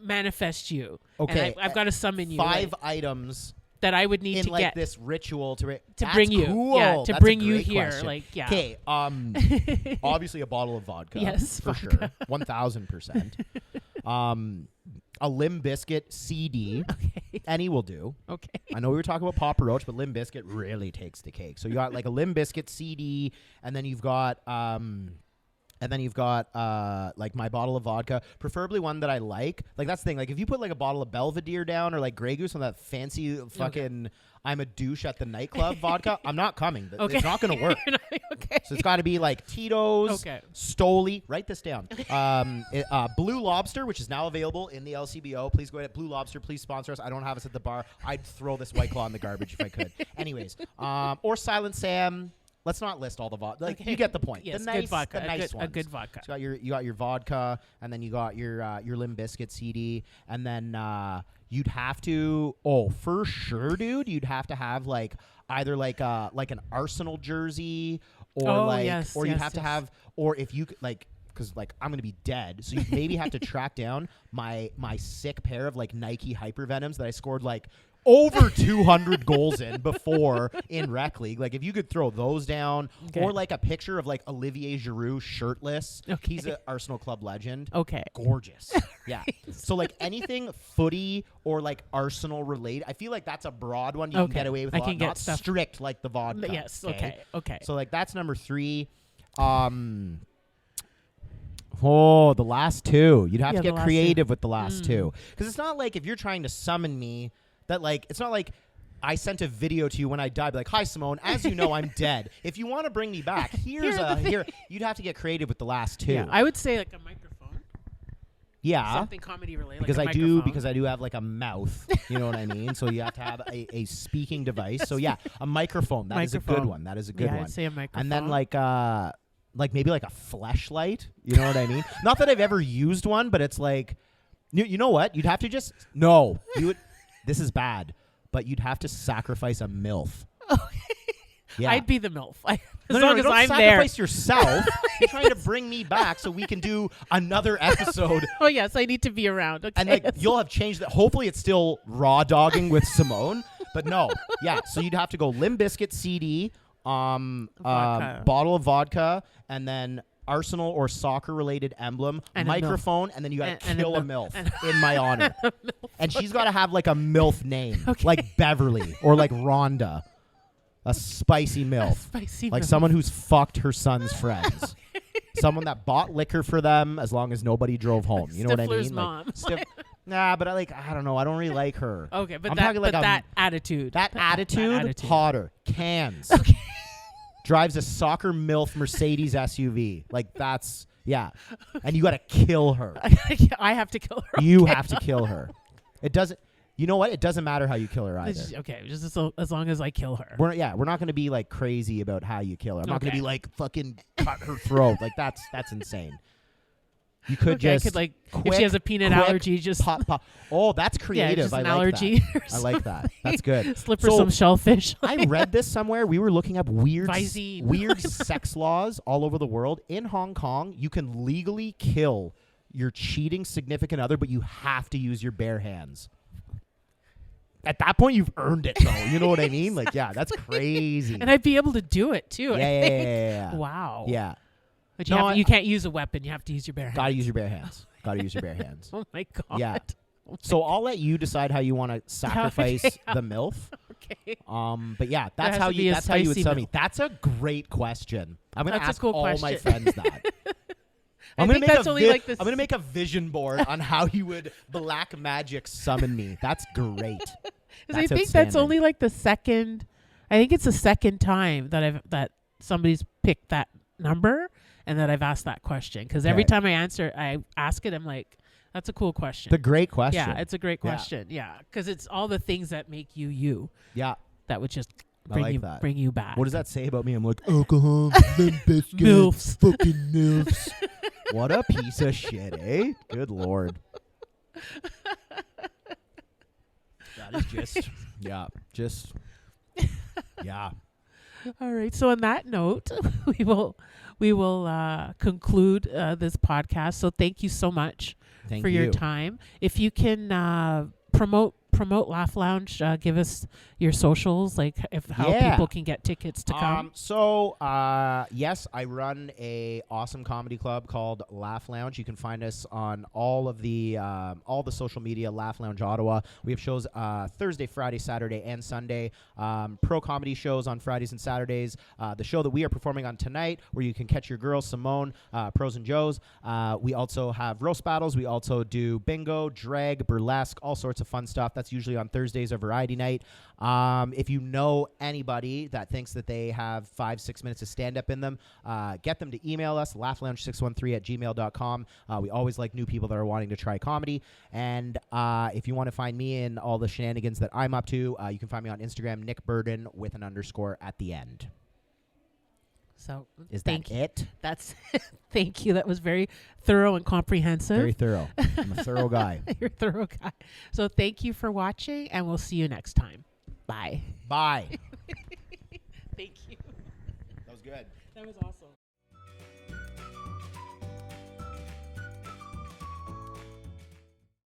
manifest you. Okay. And I've got to summon you. 5 items that I would need in to like get this ritual to to bring you. Cool. Yeah, to That's bring a you great here. question. Like, yeah. Okay. Obviously a bottle of vodka. Yes, for vodka. sure. 1000%. A Limb Biscuit CD. Okay. Any will do. Okay. I know we were talking about Papa Roach, but Limb Biscuit really takes the cake. So you got like a Limb Biscuit CD, and then you've got like my bottle of vodka, preferably one that I like. Like that's the thing. Like if you put like a bottle of Belvedere down or like Grey Goose on that fancy fucking I'm a douche at the nightclub vodka, I'm not coming. Okay. It's not going to work. Okay. So it's got to be like Tito's, Okay. Stoli. Write this down. Blue Lobster, which is now available in the LCBO. Please go ahead. Blue Lobster, please sponsor us. I don't have us at the bar. I'd throw this White Claw in the garbage if I could. Anyways, or Silent Sam. Let's not list all the vodka. Like you get the point. Yes, the nice, good vodka. The nice a good vodka. So you got your vodka, and then you got your Limb Biscuit CD, and then you'd have to. Oh, for sure, dude. You'd have to have like either like an Arsenal jersey, or you'd have to have, or if you could like. Because like I'm gonna be dead, so you maybe have to track down my sick pair of like Nike Hypervenoms that I scored like over 200 goals in before in Rec League. Like if you could throw those down, or like a picture of like Olivier Giroud shirtless. Okay. He's an Arsenal club legend. Okay. Gorgeous. Yeah. So like anything footy or like Arsenal related, I feel like that's a broad one you can get away with. I can get not stuff strict like the vodka. Yes. Okay. So like that's number 3. Oh, the last 2. You'd have to get creative with the last 2. Because it's not like if you're trying to summon me, that like, it's not like I sent a video to you when I died. Like, hi, Simone. As you know, I'm dead. If you want to bring me back, here. You'd have to get creative with the last 2. Yeah, I would say like a microphone. Yeah. Something comedy related. Because like I do have like a mouth. You know what I mean? So you have to have a speaking device. So yeah, a microphone. That is a good one. That is a good one. I'd say a microphone. And then like maybe like a fleshlight. You know what I mean? Not that I've ever used one, but it's like, you know what? You'd have to just this is bad, but you'd have to sacrifice a MILF. Yeah. I'd be the MILF. As No, long as don't I'm sacrifice there. yourself. You're trying to bring me back so we can do another episode. Oh yes, I need to be around. Okay. And like you'll have changed that. Hopefully it's still raw dogging with Simone, But no, yeah. So you'd have to go Limp Bizkit CD, Vodka. bottle of vodka, and then Arsenal or soccer-related emblem, And a microphone, and then you got to And a kill a MILF. MILF in my honor. And she's got to have like a MILF name, Okay. like Beverly or like Rhonda. A spicy MILF. Spicy Like MILF. someone who's fucked her son's friends. Someone that bought liquor for them as long as nobody drove home. You know what I Stifler's mean? mom. Nah, but I don't know. I don't really like her. Okay, but I'm that, talking like but a- that attitude. That attitude, hotter. Cans. Okay. Drives a soccer MILF Mercedes SUV. Like that's, yeah. And you got to kill her. I have to kill her. You okay. have to kill her. It doesn't, you know what? It doesn't matter how you kill her either. Okay, just as long as I kill her. We're not going to be like crazy about how you kill her. I'm not going to Okay. be like fucking cut her throat. Like that's insane. You could Okay, just I could like if quick, she has a peanut quick allergy, just pop. Oh, that's creative. just I an like allergy. that. I like that. That's good. Slip her So, some shellfish. I read this somewhere. We were looking up weird Visine. sex laws all over the world. In Hong Kong, you can legally kill your cheating significant other, but you have to use your bare hands. At that point, you've earned it, though. You know what I mean? Like, yeah, that's crazy. And I'd be able to do it too. Yeah. Wow. Yeah. But you can't use a weapon. You have to use your bare hands. Gotta use your bare hands. Gotta use your bare hands. Oh my god. Yeah. So I'll let you decide how you want to sacrifice the MILF. Okay. But yeah, that's has how to be you a that's how you would spicy tell me. MILF. That's a great question. I'm gonna That's a ask cool all my question. friends that. I think that's only like this. I'm gonna make a vision board on how you would black magic summon me. That's great. Because I think that's only like the second. I think it's the second time that somebody's picked that number and that I've asked that question. Because every time I ask it, I'm like, that's a cool question. The great question. Yeah, it's a great question. Yeah, because it's all the things that make you you. Yeah. That would just I like that. bring you back. What does that say about me? I'm like alcohol, Limp Bizkit, MILFs. fucking MILFs. What a piece of shit, eh? Good Lord. That is just, yeah. All right. So on that note, we will conclude this podcast. So thank you so much Thank for you. your time. If you can promote Laugh Lounge, give us your socials, like how people can get tickets to come. So yes, I run a awesome comedy club called Laugh Lounge. You can find us on all the social media, Laugh Lounge Ottawa. We have shows Thursday, Friday, Saturday, and Sunday. Pro comedy shows on Fridays and Saturdays. The show that we are performing on tonight, where you can catch your girl Simone, Pros and Joes. We also have roast battles. We also do bingo, drag, burlesque, all sorts of fun stuff. That's usually on Thursdays or variety night. If you know anybody that thinks that they have 5-6 minutes of stand-up in them, get them to email us, laughlounge613@gmail.com. We always like new people that are wanting to try comedy. And if you want to find me in all the shenanigans that I'm up to, you can find me on Instagram, Nick Burden, with an underscore at the end. So Is that it? That's thank you. That was very thorough and comprehensive. Very thorough. I'm a thorough guy. You're a thorough guy. So thank you for watching, and we'll see you next time. Bye. Bye. Thank you. That was good. That was awesome.